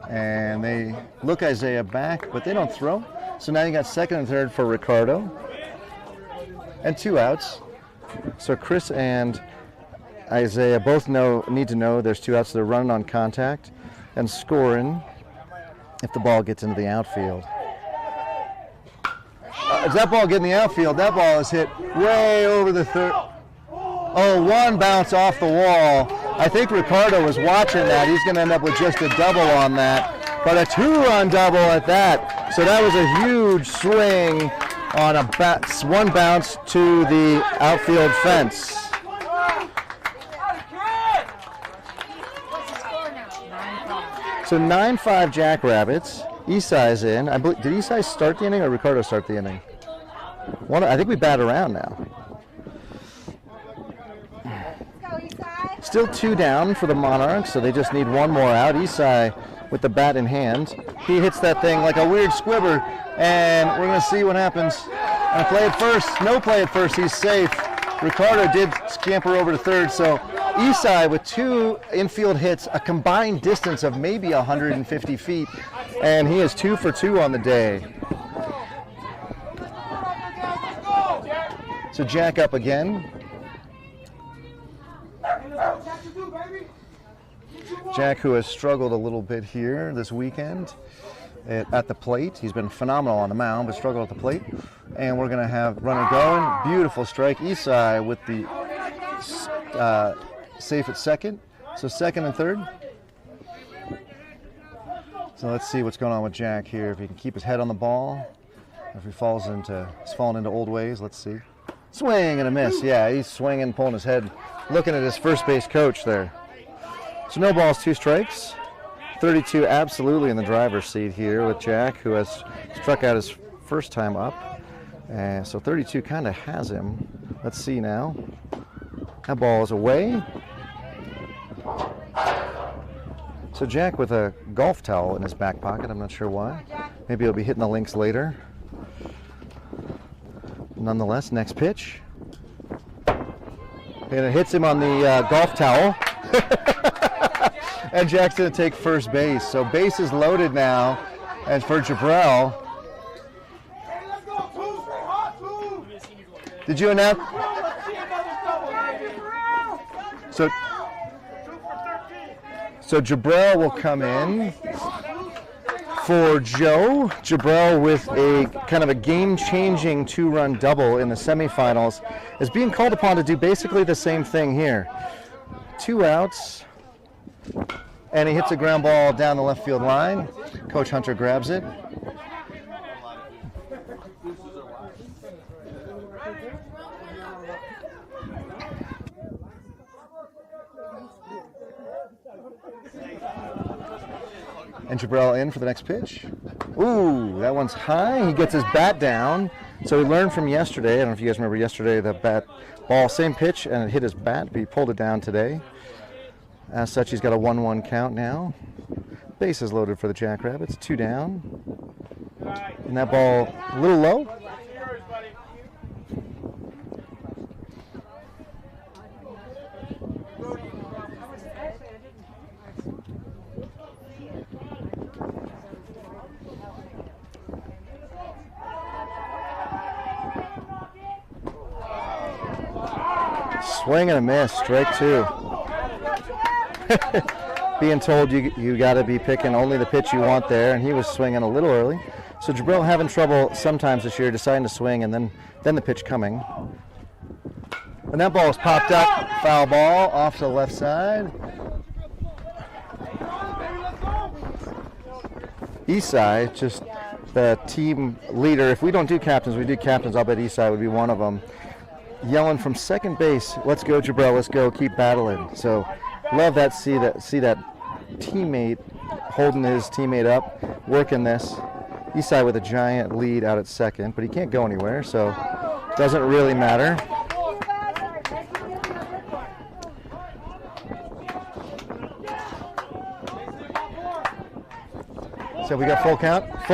[SPEAKER 2] And they look Isaiah back, but they don't throw. So now you got second and third for Ricardo. And 2 outs. So Chris and Isaiah both need to know there's 2 outs. So they're running on contact and scoring if the ball gets into the outfield. Does that ball get in the outfield? That ball is hit way over the third. Oh, 1 bounce off the wall. I think Ricardo was watching that. He's going to end up with just a double on that. But a 2-run double at that. So that was a huge swing on a 1 bounce to the outfield fence. So 9-5 Jackrabbits. Esai's in. Did Esai start the inning or Ricardo start the inning? I think we bat around now. Still 2 down for the Monarchs, so they just need 1 more out. Esai with the bat in hand. He hits that thing like a weird squibber, and we're going to see what happens. And play at first. No play at first. He's safe. Ricardo did scamper over to third, so Esai with 2 infield hits, a combined distance of maybe 150 feet, and he is 2 for 2 on the day. So Jack up again. Jack, who has struggled a little bit here this weekend at the plate. He's been phenomenal on the mound, but struggled at the plate. And we're going to have runner going. Beautiful strike. Esai with the safe at second. So second and third. So let's see what's going on with Jack here. If he can keep his head on the ball. If he's fallen into old ways. Let's see. Swing and a miss. Yeah, he's swinging, pulling his head, looking at his first base coach there. So no balls, 2 strikes. 32 absolutely in the driver's seat here with Jack, who has struck out his first time up. And so 32 kind of has him. Let's see now. That ball is away. So Jack with a golf towel in his back pocket. I'm not sure why. Maybe he'll be hitting the links later. Nonetheless, next pitch. And it hits him on the golf towel. And Jack's going to take first base. So base is loaded now. And for Jabrell. Did you announce? So, so Jabril will come in for Joe. Jabril with a kind of a game-changing 2-run double in the semifinals is being called upon to do basically the same thing here. 2 outs, and he hits a ground ball down the left field line. Coach Hunter grabs it. And Jabril in for the next pitch. Ooh, that one's high. He gets his bat down. So he learned from yesterday. I don't know if you guys remember yesterday, the ball, same pitch, and it hit his bat, but he pulled it down today. As such, he's got a 1-1 count now. Bases loaded for the Jackrabbits. 2 down. And that ball a little low. Swing and a miss, strike 2. Being told you got to be picking only the pitch you want there, and he was swinging a little early. So Jabril having trouble sometimes this year deciding to swing and then the pitch coming. And that ball is popped up, foul ball off to the left side. Esai, just the team leader. If we don't do captains, we do captains. I'll bet Esai would be one of them. Yelling from second base, "Let's go, Jabril! Let's go! Keep battling!" So, love that. See that teammate holding his teammate up, working this. Esai with a giant lead out at second, but he can't go anywhere, so doesn't really matter. So we got full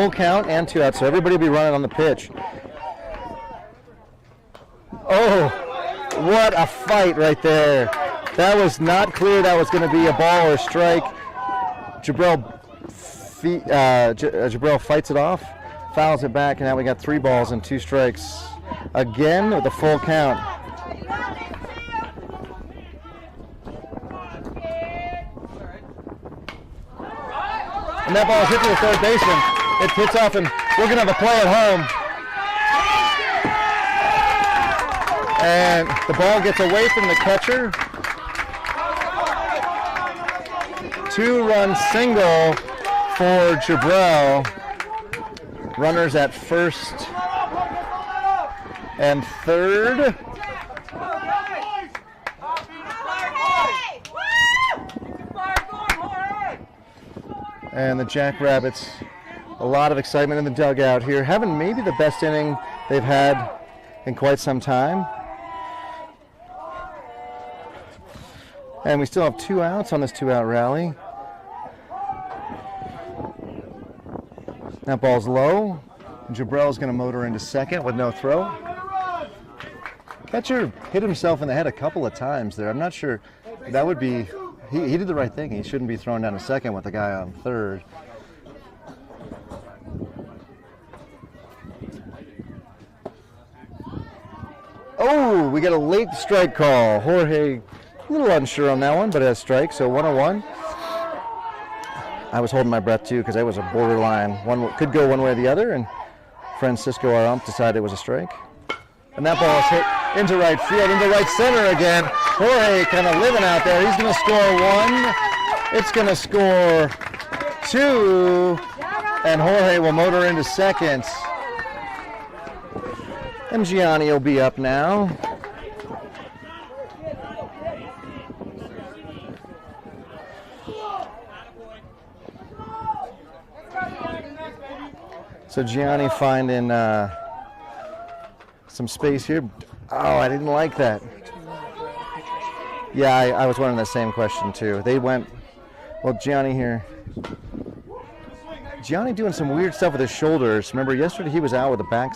[SPEAKER 2] count, and 2 outs. So everybody will be running on the pitch. Oh, what a fight right there. That was not clear that was going to be a ball or a strike. Jabril fights it off, fouls it back, and now we got 3 balls and 2 strikes. Again with a full count. And that ball is hit to the third baseman. It hits off, and we're going to have a play at home. And the ball gets away from the catcher. 2-run single for Jabril. Runners at first and third. And the Jackrabbits, a lot of excitement in the dugout here, having maybe the best inning they've had in quite some time. And we still have 2 outs on this 2-out rally. That ball's low. Jabril's going to motor into second with no throw. Catcher hit himself in the head a couple of times there. I'm not sure that would be. He did the right thing. He shouldn't be thrown down to second with the guy on third. Oh, we got a late strike call. Jorge, a little unsure on that one, but a strike, so 1-1. I was holding my breath too because that was a borderline. One could go one way or the other, and Francisco, our ump, decided it was a strike. And that ball is hit into right field, into right center again. Jorge kind of living out there. He's going to score 1. It's going to score 2. And Jorge will motor into second. And Gianni will be up now. So Gianni finding some space here. Oh, I didn't like that. Yeah, I was wondering the same question too. They went, well, Gianni here. Gianni doing some weird stuff with his shoulders. Remember, yesterday he was out with a back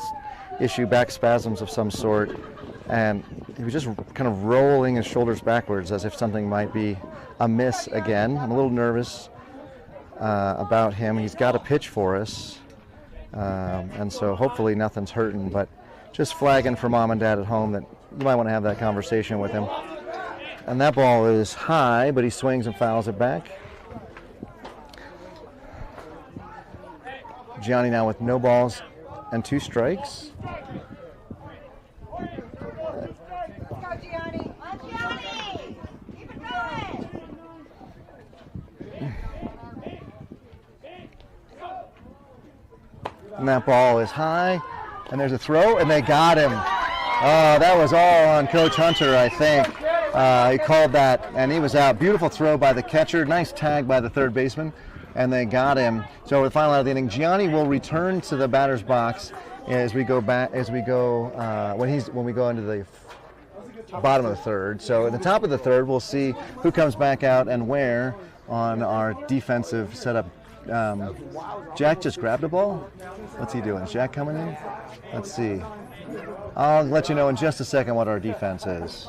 [SPEAKER 2] spasms of some sort, and he was just kind of rolling his shoulders backwards as if something might be amiss again. I'm a little nervous about him. He's got a pitch for us. And so hopefully nothing's hurting, but just flagging for mom and dad at home that you might want to have that conversation with him. And that ball is high, but he swings and fouls it back. Gianni now with no balls and 2 strikes.
[SPEAKER 6] Let's go, Gianni. Let's Gianni. Keep it going.
[SPEAKER 2] And that ball is high, and there's a throw, and they got him. Oh, that was all on Coach Hunter, I think. He called that, and he was out. Beautiful throw by the catcher. Nice tag by the third baseman, and they got him. So the final out of the inning, Gianni will return to the batter's box as we go back. When we go into the bottom of the third. So at the top of the third, we'll see who comes back out and where on our defensive setup. Jack just grabbed a ball. What's he doing? Is Jack coming in? Let's see. I'll let you know in just a second what our defense is.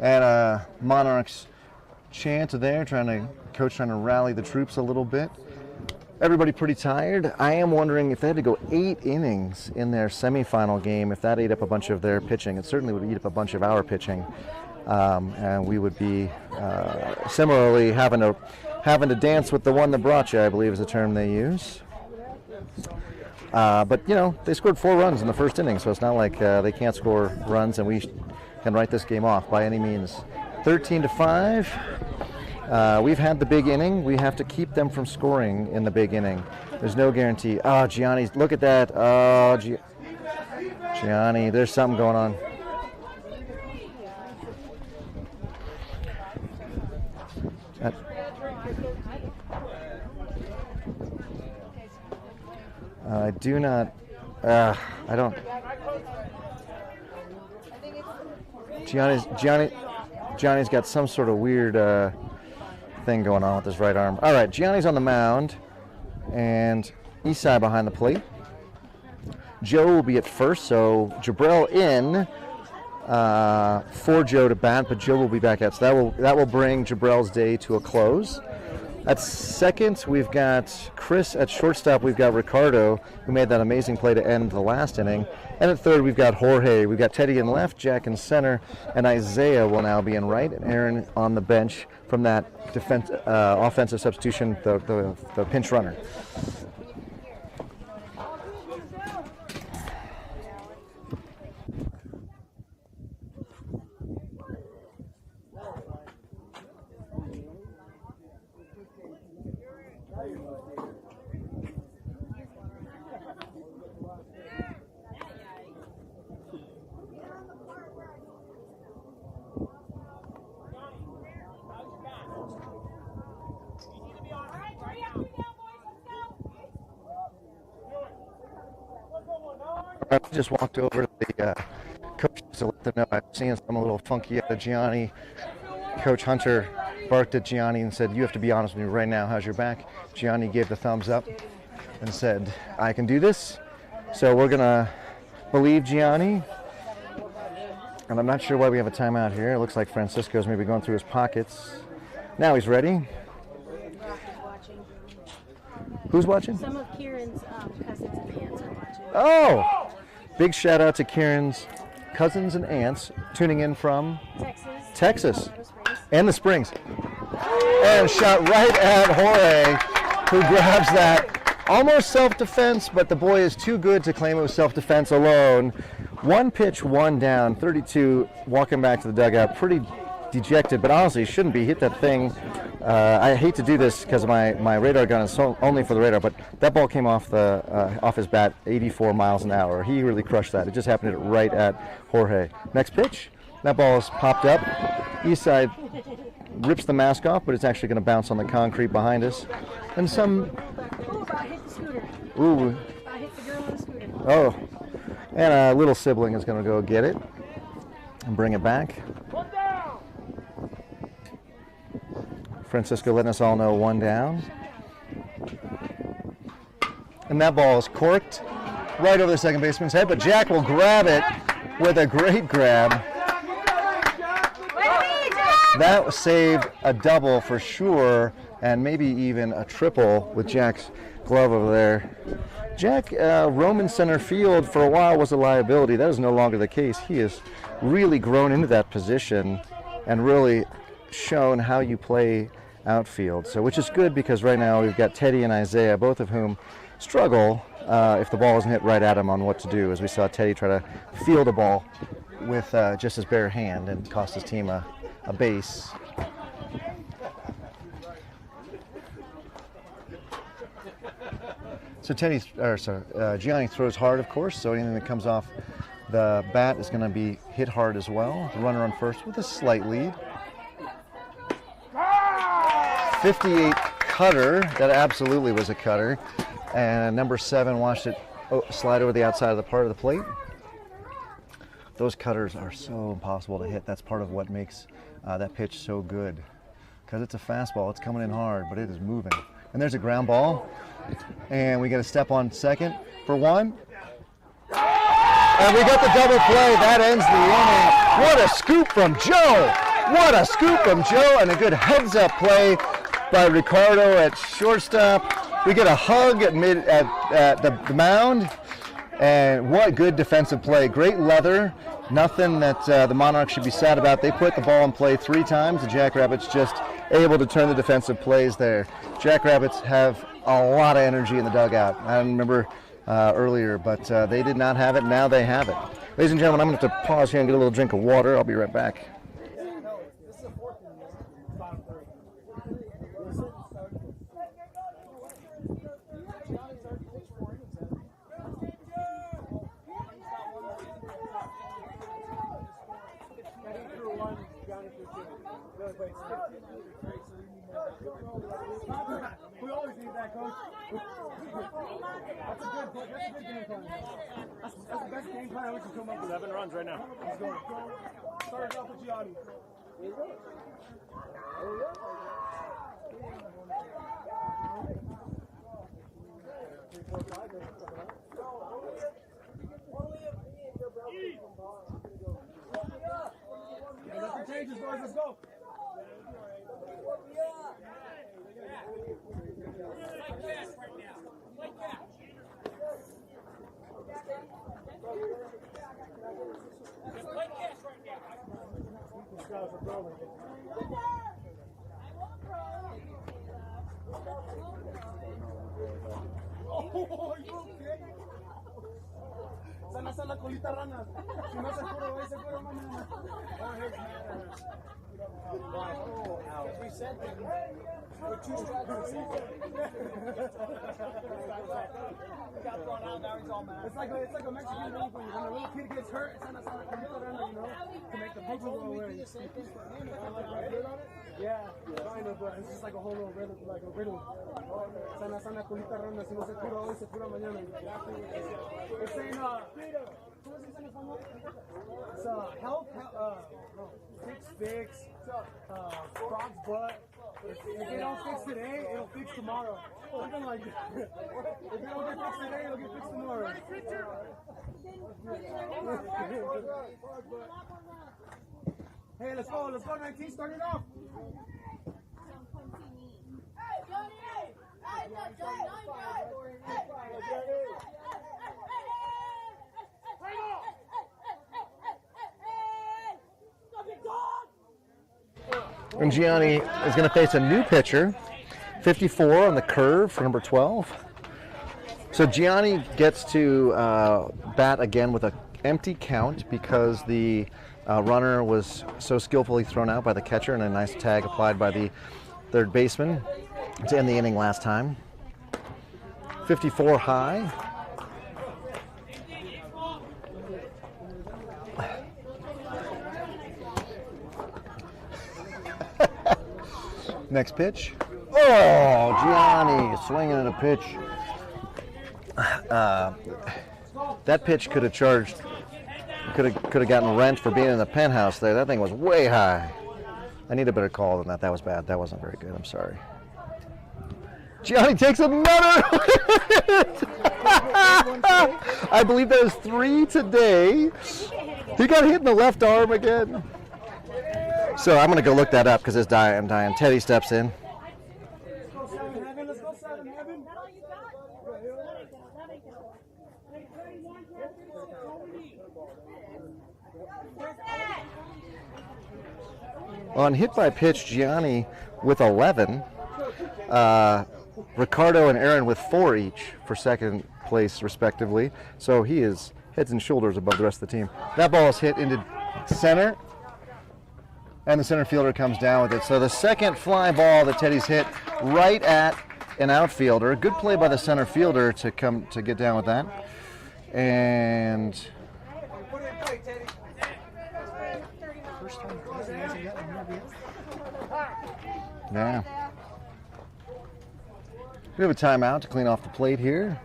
[SPEAKER 2] And Monarch's chant there, coach trying to rally the troops a little bit. Everybody pretty tired. I am wondering if they had to go 8 innings in their semifinal game, if that ate up a bunch of their pitching. It certainly would eat up a bunch of our pitching. And we would be similarly having to dance with the one that brought you, I believe is the term they use. But, you know, they scored 4 runs in the first inning, so it's not like they can't score runs, and we can write this game off by any means. 13-5. We've had the big inning. We have to keep them from scoring in the big inning. There's no guarantee. Oh, Gianni, look at that. Oh, Gianni, there's something going on. I do not. I don't. Gianni's got some sort of weird thing going on with his right arm. All right, Gianni's on the mound, and Isai behind the plate. Joe will be at first, so Jabril in for Joe to bat, but Joe will be back out. So that will bring Jabril's day to a close. At second, we've got Chris. At shortstop, we've got Ricardo, who made that amazing play to end the last inning. And at third, we've got Jorge. We've got Teddy in left, Jack in center, and Isaiah will now be in right, and Aaron on the bench from that offensive substitution, the pinch runner. I just walked over to the coach to let them know I'm seeing something a little funky out of Gianni. Coach Hunter barked at Gianni and said, "You have to be honest with me right now. How's your back?" Gianni gave the thumbs up and said, "I can do this." So we're going to believe Gianni. And I'm not sure why we have a timeout here. It looks like Francisco's maybe going through his pockets. Now he's ready. Who's watching?
[SPEAKER 4] Some of Kieran's cousins and aunts are watching.
[SPEAKER 2] Oh! Big shout out to Kieran's cousins and aunts tuning in from Texas. And the Springs. And shot right at Jorge, who grabs that. Almost self-defense, but the boy is too good to claim it was self-defense alone. 1 pitch, 1 down, 32, walking back to the dugout. Pretty dejected, but honestly, shouldn't be. Hit that thing. I hate to do this because my radar gun is only for the radar, but that ball came off his bat 84 miles an hour. He really crushed that. It just happened to hit it right at Jorge. Next pitch. That ball is popped up. East side rips the mask off, but it's actually going to bounce on the concrete behind us. And some...
[SPEAKER 4] I hit the scooter.
[SPEAKER 2] Ooh.
[SPEAKER 4] I hit the girl on the scooter.
[SPEAKER 2] Oh. And a little sibling is going to go get it and bring it back. Francisco letting us all know 1 down. And that ball is corked right over the second baseman's head, but Jack will grab it with a great grab. That saved a double for sure, and maybe even a triple with Jack's glove over there. Jack Roman center field for a while was a liability. That is no longer the case. He has really grown into that position and really shown how you play outfield. So, which is good because right now we've got Teddy and Isaiah, both of whom struggle if the ball isn't hit right at them on what to do. As we saw Teddy try to field a ball with just his bare hand and cost his team a base. So Gianni throws hard, of course, so anything that comes off the bat is going to be hit hard as well. The runner on first with a slight lead. 58 cutter, that absolutely was a cutter. And number 7 watched it slide over the outside of the part of the plate. Those cutters are so impossible to hit. That's part of what makes that pitch so good. Because it's a fastball, it's coming in hard, but it is moving. And there's a ground ball. And we get a step on second for 1. And we got the double play. That ends the inning. What a scoop from Joe. What a scoop from Joe. And a good heads-up play by Ricardo at shortstop. We get a hug at the mound. And what good defensive play. Great leather. Nothing that the Monarchs should be sad about. They put the ball in play 3 times. The Jackrabbits just able to turn the defensive plays there. Jackrabbits have a lot of energy in the dugout. I remember earlier, but they did not have it. Now they have it. Ladies and gentlemen, I'm going to have to pause here and get a little drink of water. I'll be right back.
[SPEAKER 1] We always need that, coach. That's a good game plan. That's the best game plan we can come up with.
[SPEAKER 8] 7 runs right now.
[SPEAKER 1] Let's go. Start off with Gianni. Nothing changes, boys. Let's go. Oh, you okay? Sana sana colita rana. Si no se cura mañana. We said that. We're 2 strikes. Got thrown out, now he's all mad. It's like a Mexican thing when a little kid gets hurt, it's sana sana colita rana, you know, to make the people go away. Yeah, kind of, but it's just like a whole little riddle, like a riddle. Sana sana colita rana, si no se cura hoy, se cura mañana. It's saying, who was he saying from? It's health, fix, frog's butt. If they don't fix today, it'll fix tomorrow. Something like that. If they don't get fixed today, it'll get fixed tomorrow. Hey, let's go, 19, start it off.
[SPEAKER 2] And Gianni is going to face a new pitcher, 54 on the curve for number 12. So Gianni gets to bat again with an empty count because the runner was so skillfully thrown out by the catcher, and a nice tag applied by the third baseman to end the inning last time. 54 high. Next pitch. Oh, Gianni swinging at a pitch. That pitch could have charged, could have gotten rent for being in the penthouse there. That thing was way high. I need a better call than that. That was bad. That wasn't very good. I'm sorry. Gianni takes another. I believe that is 3 today. He got hit in the left arm again. So I'm going to go look that up because it's dying. I'm dying. Teddy steps in.
[SPEAKER 1] Let's go, 7 Heaven. Let's go, 7 Heaven.
[SPEAKER 2] On hit by pitch, Gianni with 11. Ricardo and Aaron with 4 each for second place, respectively. So he is heads and shoulders above the rest of the team. That ball is hit into center, and the center fielder comes down with it. So the second fly ball that Teddy's hit right at an outfielder. Good play by the center fielder to get down with that. And yeah. We have a timeout to clean off the plate here.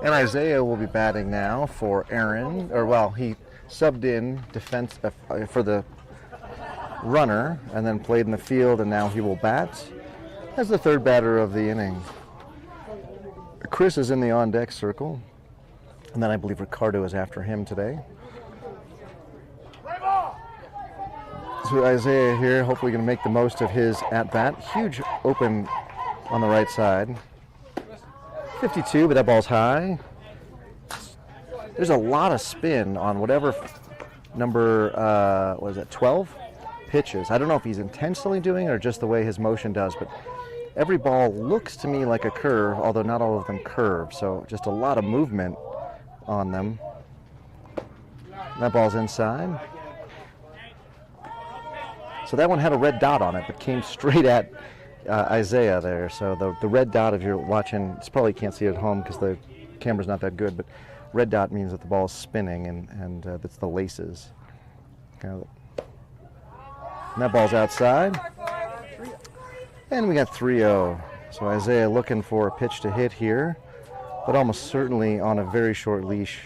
[SPEAKER 2] And Isaiah will be batting now for Aaron. He subbed in defense for the runner and then played in the field, and now he will bat as the third batter of the inning. Chris is in the on-deck circle, and then I believe Ricardo is after him today. So Isaiah here, hopefully going to make the most of his at-bat. Huge open on the right side. 52, but that ball's high. There's a lot of spin on whatever number, 12 pitches. I don't know if he's intentionally doing it or just the way his motion does, but every ball looks to me like a curve, although not all of them curve. So just a lot of movement on them. That ball's inside. So that one had a red dot on it, but came straight at Isaiah there. So the red dot, if you're watching, you probably can't see it at home because the camera's not that good, but red dot means that the ball is spinning, and that's the laces. And that ball's outside. And we got 3-0. So Isaiah looking for a pitch to hit here, but almost certainly on a very short leash,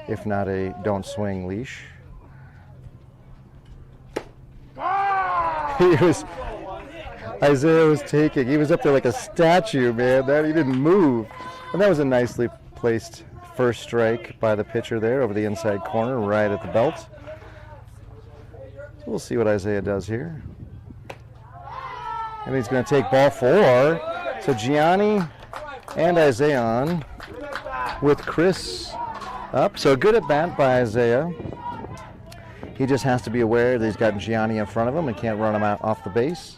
[SPEAKER 2] if not a don't swing leash. Isaiah was he was up there like a statue, man. He didn't move. And that was a nicely placed first strike by the pitcher there over the inside corner, right at the belt. So we'll see what Isaiah does here. And he's going to take ball 4. So Gianni and Isaiah on with Chris up. So good at bat by Isaiah. He just has to be aware that he's got Gianni in front of him and can't run him out off the base.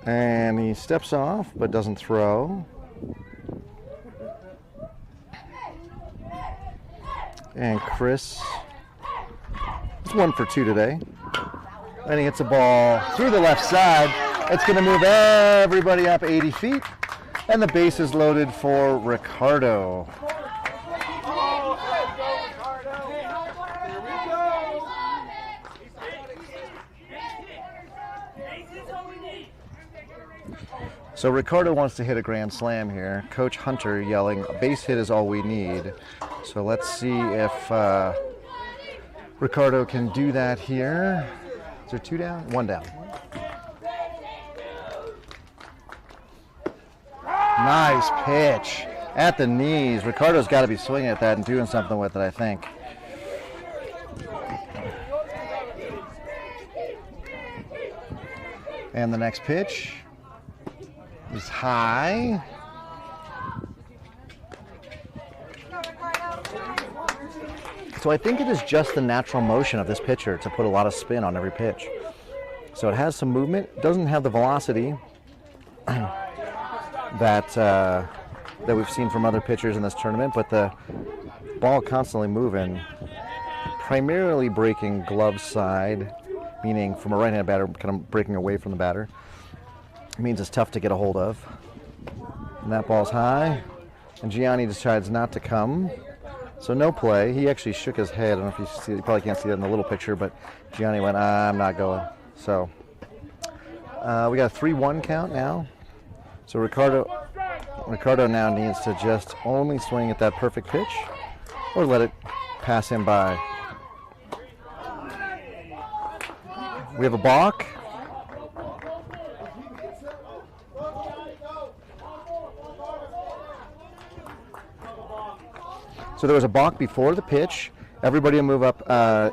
[SPEAKER 2] And he steps off, but doesn't throw. And Chris is 1 for 2 today. And he hits a ball through the left side. It's going to move everybody up 80 feet. And the base is loaded for Ricardo. So Ricardo wants to hit a grand slam here. Coach Hunter yelling, a base hit is all we need. So let's see if Ricardo can do that here. Is there 2 down? 1 down. Nice pitch at the knees. Ricardo's got to be swinging at that and doing something with it, I think. And the next pitch is high. So I think it is just the natural motion of this pitcher to put a lot of spin on every pitch. So it has some movement, doesn't have the velocity that we've seen from other pitchers in this tournament, but the ball constantly moving, primarily breaking glove side, meaning from a right-handed batter, kind of breaking away from the batter. It means it's tough to get a hold of. And that ball's high, and Gianni decides not to come. So no play. He actually shook his head. I don't know if you see, you probably can't see that in the little picture, but Gianni went, I'm not going. So we got a 3-1 count now. So Ricardo now needs to just only swing at that perfect pitch or let it pass him by. We have a balk. So there was a balk before the pitch. Everybody will move up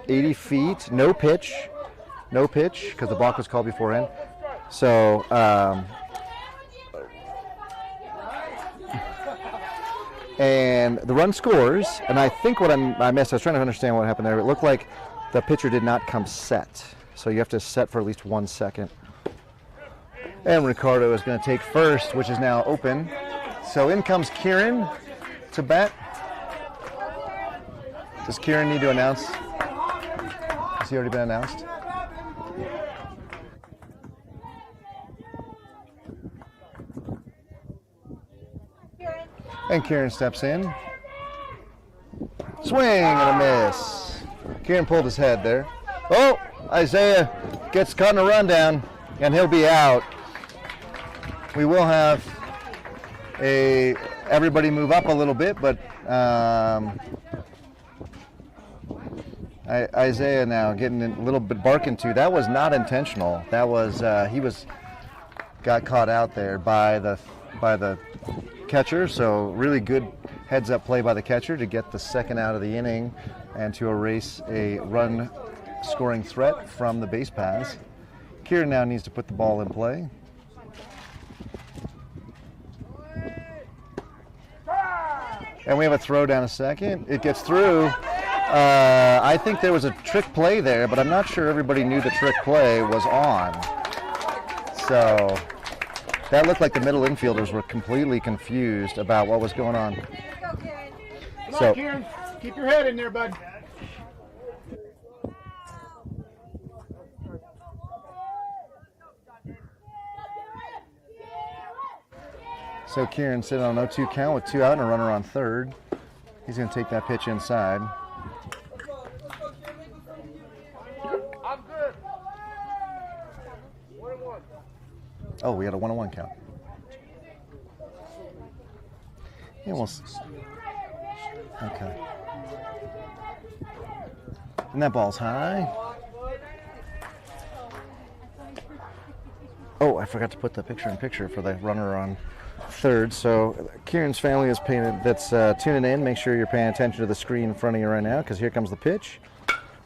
[SPEAKER 2] 80 feet. No pitch. no pitch because the balk was called beforehand. So and the run scores, and I think what I missed, I was trying to understand what happened there. It looked like the pitcher did not come set. So you have to set for at least 1 second. And Ricardo is going to take first, which is now open. So in comes Kieran to bat. Does Kieran need to announce? Has he already been announced? And Kieran steps in. Swing and a miss. Kieran pulled his head there. Oh, Isaiah gets caught in a rundown, and he'll be out. We will have everybody move up a little bit, but Isaiah now getting a little bit barking to. That was not intentional. That was got caught out there by the catcher. So really good heads up play by the catcher to get the second out of the inning and to erase a run scoring threat from the base paths. Kieran now needs to put the ball in play. And we have a throw down a second. It gets through. I think there was a trick play there, but I'm not sure everybody knew the trick play was on. So that looked like the middle infielders were completely confused about what was going on.
[SPEAKER 3] Come on, Kieran. Keep your head in there, bud.
[SPEAKER 2] So Kieran sitting on an 0-2 count with 2 out and a runner on third. He's going to take that pitch inside.
[SPEAKER 5] I'm good. 1-1.
[SPEAKER 2] Oh, we had a 1-1 count. Yeah, okay. And that ball's high. Oh, I forgot to put the picture-in-picture for the runner on third. So Kieran's family is that's tuning in. Make sure you're paying attention to the screen in front of you right now, because here comes the pitch.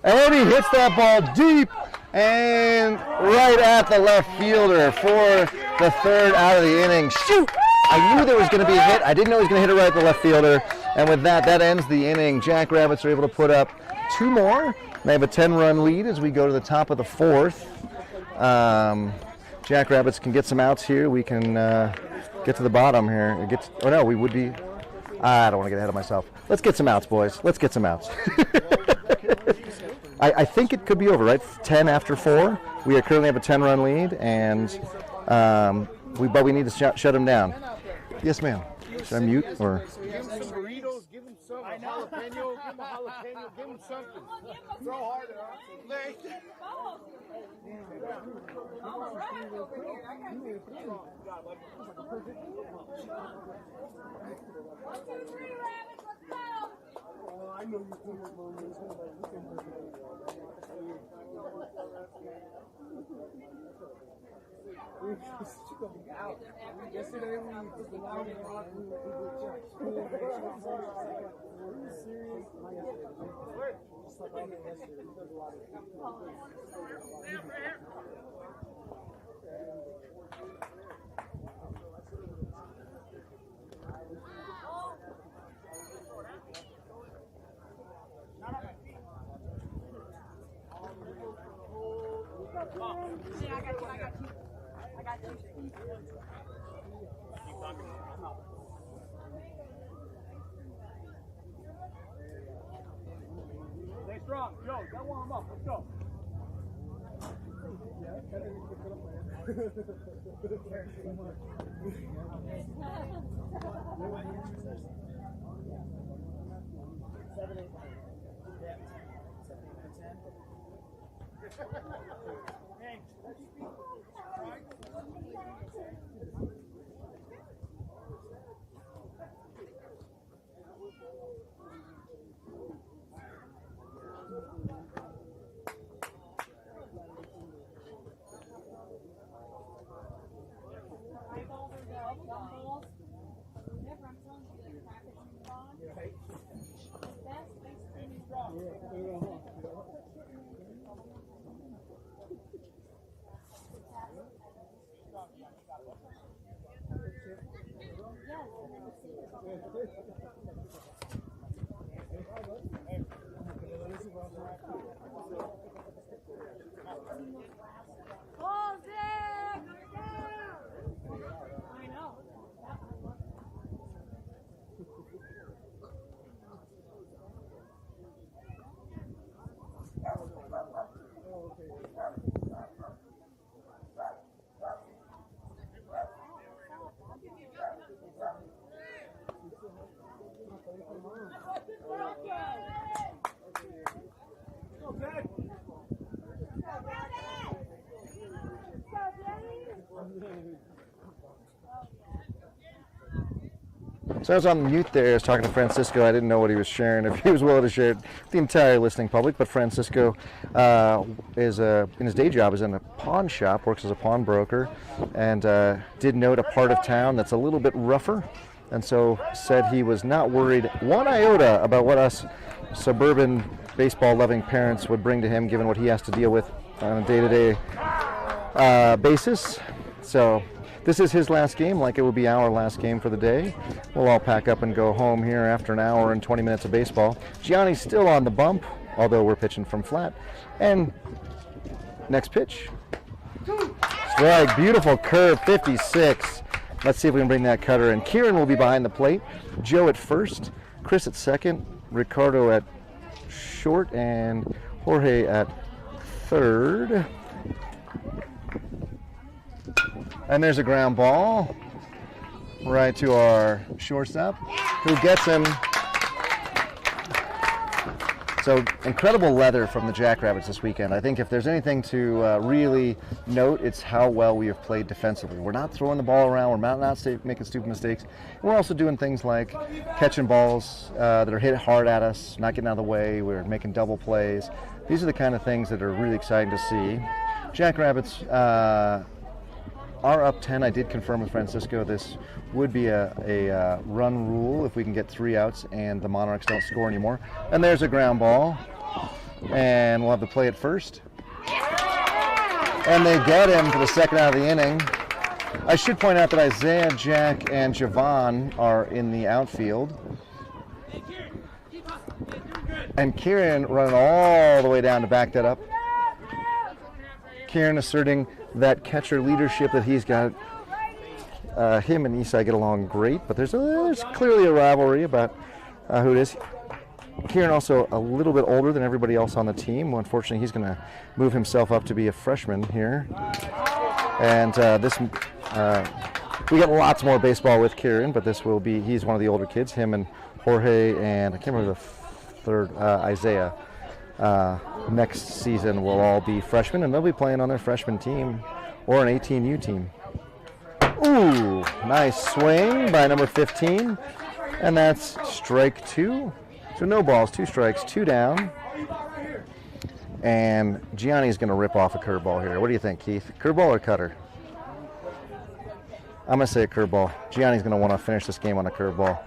[SPEAKER 2] And he hits that ball deep and right at the left fielder for the third out of the inning. Shoot! I knew there was going to be a hit. I didn't know he was going to hit it right at the left fielder. And with that, that ends the inning. Jackrabbits are able to put up 2 more. They have a 10-run lead as we go to the top of the 4th. Jackrabbits can get some outs here. We can get to the bottom here. Oh no, we would be. I don't want to get ahead of myself. Let's get some outs, boys. Let's get some outs. I think it could be over, right? 10 after 4. We currently have a 10-run lead, and we need to shut him down. Yes, ma'am. Should I mute or?
[SPEAKER 5] Give him some burritos. Give him some jalapeno. Give him a jalapeno. Give him something. Throw harder.
[SPEAKER 1] I know you can make moments. Out. Yesterday we took the line off. We were serious. Just like I did yesterday. There's a lot of
[SPEAKER 3] Stay strong. Joe, go warm him up. Let's go.
[SPEAKER 2] So I was on mute there. I was talking to Francisco. I didn't know what he was sharing, if he was willing to share it with the entire listening public. But Francisco is in his day job is in a pawn shop, works as a pawnbroker, and did note a part of town that's a little bit rougher, and so said he was not worried one iota about what us suburban baseball-loving parents would bring to him, given what he has to deal with on a day-to-day basis. So this is his last game, like it would be our last game for the day. We'll all pack up and go home here after an hour and 20 minutes of baseball. Gianni's still on the bump, although we're pitching from flat. And next pitch. Strike, beautiful curve, 56. Let's see if we can bring that cutter in. Kieran will be behind the plate. Joe at first, Chris at second, Ricardo at short, and Jorge at third. And there's a ground ball right to our shortstop, who gets him. So incredible leather from the Jackrabbits this weekend. I think if there's anything to really note, it's how well we have played defensively. We're not throwing the ball around. We're not making stupid mistakes. We're also doing things like catching balls that are hit hard at us, not getting out of the way. We're making double plays. These are the kind of things that are really exciting to see. Jackrabbits are up 10. I did confirm with Francisco this would be a run rule if we can get 3 outs and the Monarchs don't score anymore. And there's a ground ball, and we'll have to play it first. And they get him for the second out of the inning. I should point out that Isaiah, Jack, and Javon are in the outfield. And Kieran running all the way down to back that up. Kieran asserting that catcher leadership that he's got. Him and Isai get along great, but there's clearly a rivalry about who it is. Kieran also a little bit older than everybody else on the team. Well, unfortunately, he's going to move himself up to be a freshman here. And we got lots more baseball with Kieran, but he's one of the older kids. Him and Jorge, and I can't remember the third, Isaiah. Next season will all be freshmen, and they'll be playing on their freshman team or an 18U team. Ooh, nice swing by number 15, and that's strike 2. So no balls, 2 strikes, 2 down. And Gianni's going to rip off a curveball here. What do you think, Keith? Curveball or cutter? I'm going to say a curveball. Gianni's going to want to finish this game on a curveball.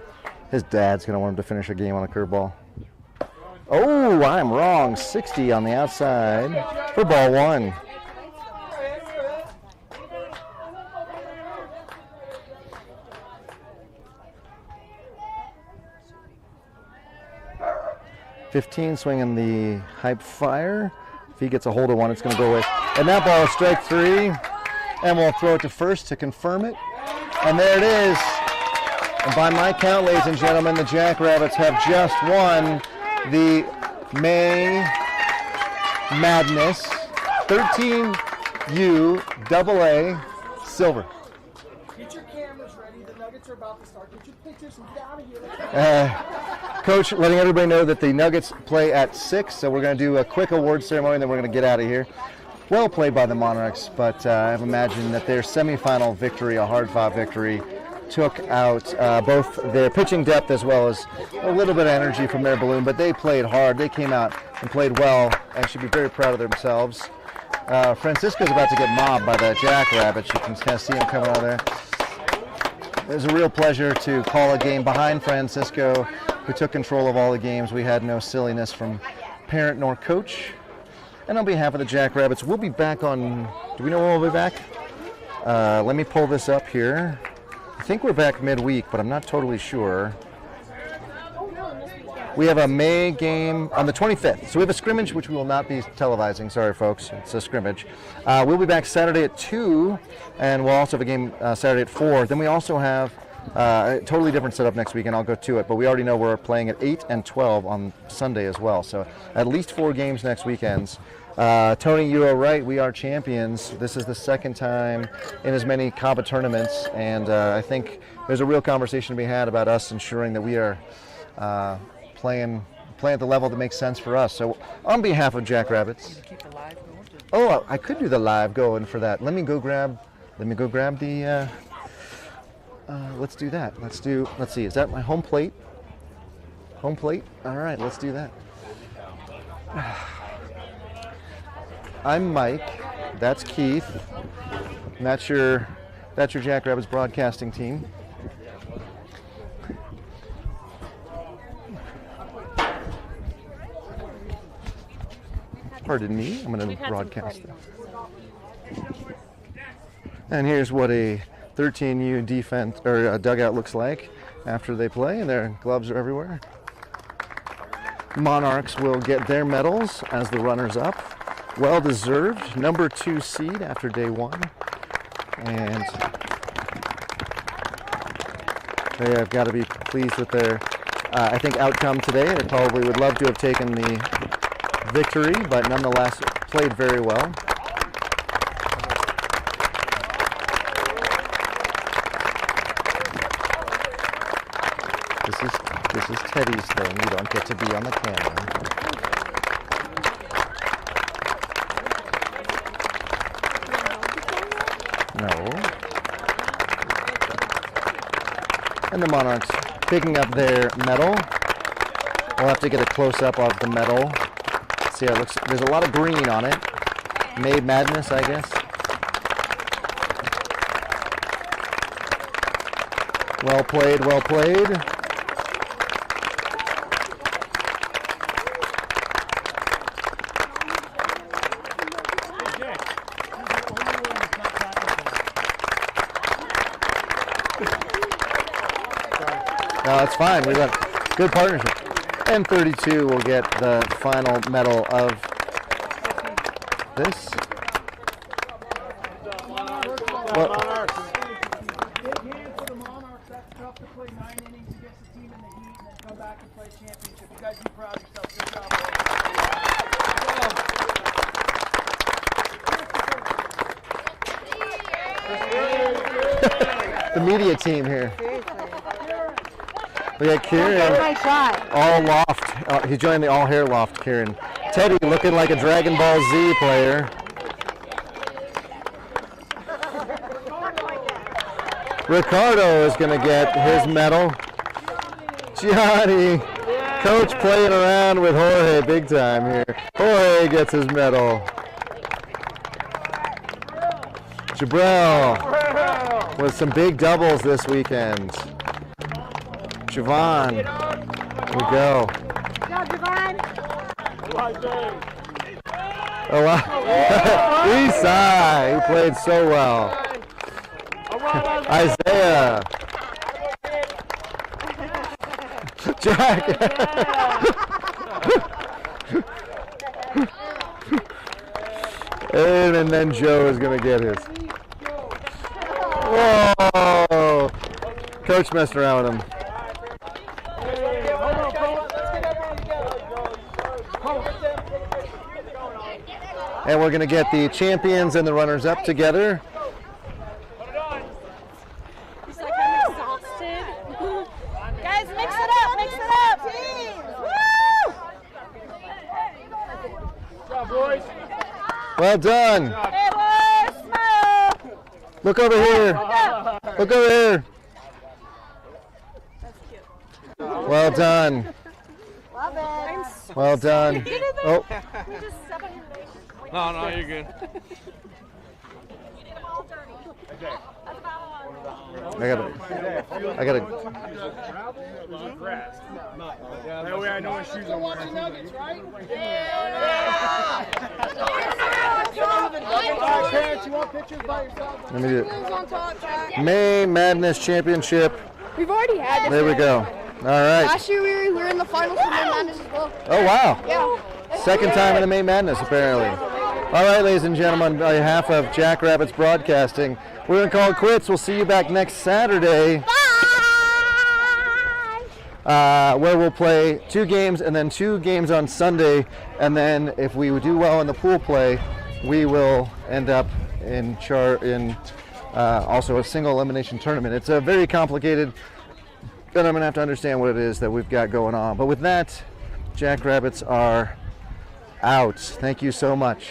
[SPEAKER 2] His dad's going to want him to finish a game on a curveball. Oh, I'm wrong. 60 on the outside for ball 1. .15 swinging the hype fire. If he gets a hold of one, it's going to go away. And that ball is strike 3. And we'll throw it to first to confirm it. And there it is. And by my count, ladies and gentlemen, the Jackrabbits have just won the May Madness 13U AA Silver.
[SPEAKER 1] Get your cameras ready. The Nuggets are about to start. Get your pictures and get out of here.
[SPEAKER 2] Coach, letting everybody know that the Nuggets play at 6, so we're going to do a quick award ceremony, and then we're going to get out of here. Well played by the Monarchs, but I've imagined that their semifinal victory, a hard-fought victory, took out both their pitching depth as well as a little bit of energy from their balloon, but they played hard. They came out and played well and should be very proud of themselves. Francisco's about to get mobbed by the Jackrabbits. You can kind of see him coming out of there. It was a real pleasure to call a game behind Francisco, who took control of all the games. We had no silliness from parent nor coach. And on behalf of the Jackrabbits, we'll be back on, do we know when we'll be back? Let me pull this up here. I think we're back midweek, but I'm not totally sure. We have a May game on the 25th. So we have a scrimmage, which we will not be televising. Sorry, folks. It's a scrimmage. We'll be back Saturday at 2, and we'll also have a game Saturday at 4. Then we also have a totally different setup next week, and I'll go to it. But we already know we're playing at 8 and 12 on Sunday as well. So at least 4 games next weekends. Tony, you are right. We are champions. This is the second time in as many CABA tournaments, and I think there's a real conversation to be had about us ensuring that we are playing at the level that makes sense for us. So on behalf of Jackrabbits, oh, I could do the live going for that. Let me go grab the. Let's do that. Let's see. Is that my home plate? Home plate. All right. Let's do that. I'm Mike. That's Keith. And that's your Jackrabbits broadcasting team. Pardon me, I'm going to broadcast that. And here's what a 13U defense or dugout looks like after they play, and their gloves are everywhere. Monarchs will get their medals as the runners-up. Well deserved, number 2 seed after day 1, and they have got to be pleased with their, I think, outcome today. They probably would love to have taken the victory, but nonetheless played very well. This is Teddy's thing. You don't get to be on the camera. No. And the Monarchs picking up their medal. We'll have to get a close-up of the medal. See how it looks. There's a lot of green on it. May Madness, I guess. Well played, well played. No, that's fine. We've got good partnership. And 32 will get the final medal of this. Well,
[SPEAKER 1] Big hand for the Monarchs. That's tough to play 9 innings against a team in the heat and then come back and play championship. You guys be proud of yourself. Good job,
[SPEAKER 2] the media team here. We got Kieran,
[SPEAKER 6] Nice shot.
[SPEAKER 2] all loft. He joined the all hair loft, Kieran. Teddy looking like a Dragon Ball Z player. Ricardo is going to get his medal. Gianni, coach playing around with Jorge big time here. Jorge gets his medal. Jabril with some big doubles this weekend. Javon, here we go.
[SPEAKER 6] Go, Javon.
[SPEAKER 2] Oh, wow. Isai, who played so well. Isaiah. Jack. and then Joe is going to get his. Whoa! Coach messed around with him. And we're going to get the champions and the runners-up together.
[SPEAKER 4] He's like, I'm exhausted.
[SPEAKER 6] Guys, mix it up. Mix it up. Woo!
[SPEAKER 5] Good job, boys.
[SPEAKER 2] Well done.
[SPEAKER 6] Hey, boys. Smile.
[SPEAKER 2] Look over here. Look over here. Well done.
[SPEAKER 6] Love it.
[SPEAKER 2] Well done. Oh,
[SPEAKER 7] No, you're good.
[SPEAKER 2] I gotta.
[SPEAKER 5] That way I know what shoes I'm wearing.
[SPEAKER 6] Yeah.
[SPEAKER 1] Giants, you want pictures by yourself?
[SPEAKER 2] Let me do it.
[SPEAKER 4] on top, Jack.
[SPEAKER 2] May Madness Championship.
[SPEAKER 4] We've already had this.
[SPEAKER 2] There we go. All right.
[SPEAKER 4] Last year we were in the finals for May Madness as well.
[SPEAKER 2] Oh, wow.
[SPEAKER 4] Yeah.
[SPEAKER 2] Second time in the May Madness, apparently. All right, ladies and gentlemen, on behalf of Jackrabbits Broadcasting, we're going to call it quits. We'll see you back next Saturday. Where we'll play 2 games and then 2 games on Sunday. And then if we do well in the pool play, we will end up in also a single elimination tournament. It's a very complicated, and I'm going to have to understand what it is that we've got going on. But with that, Jackrabbits are out. Thank you so much.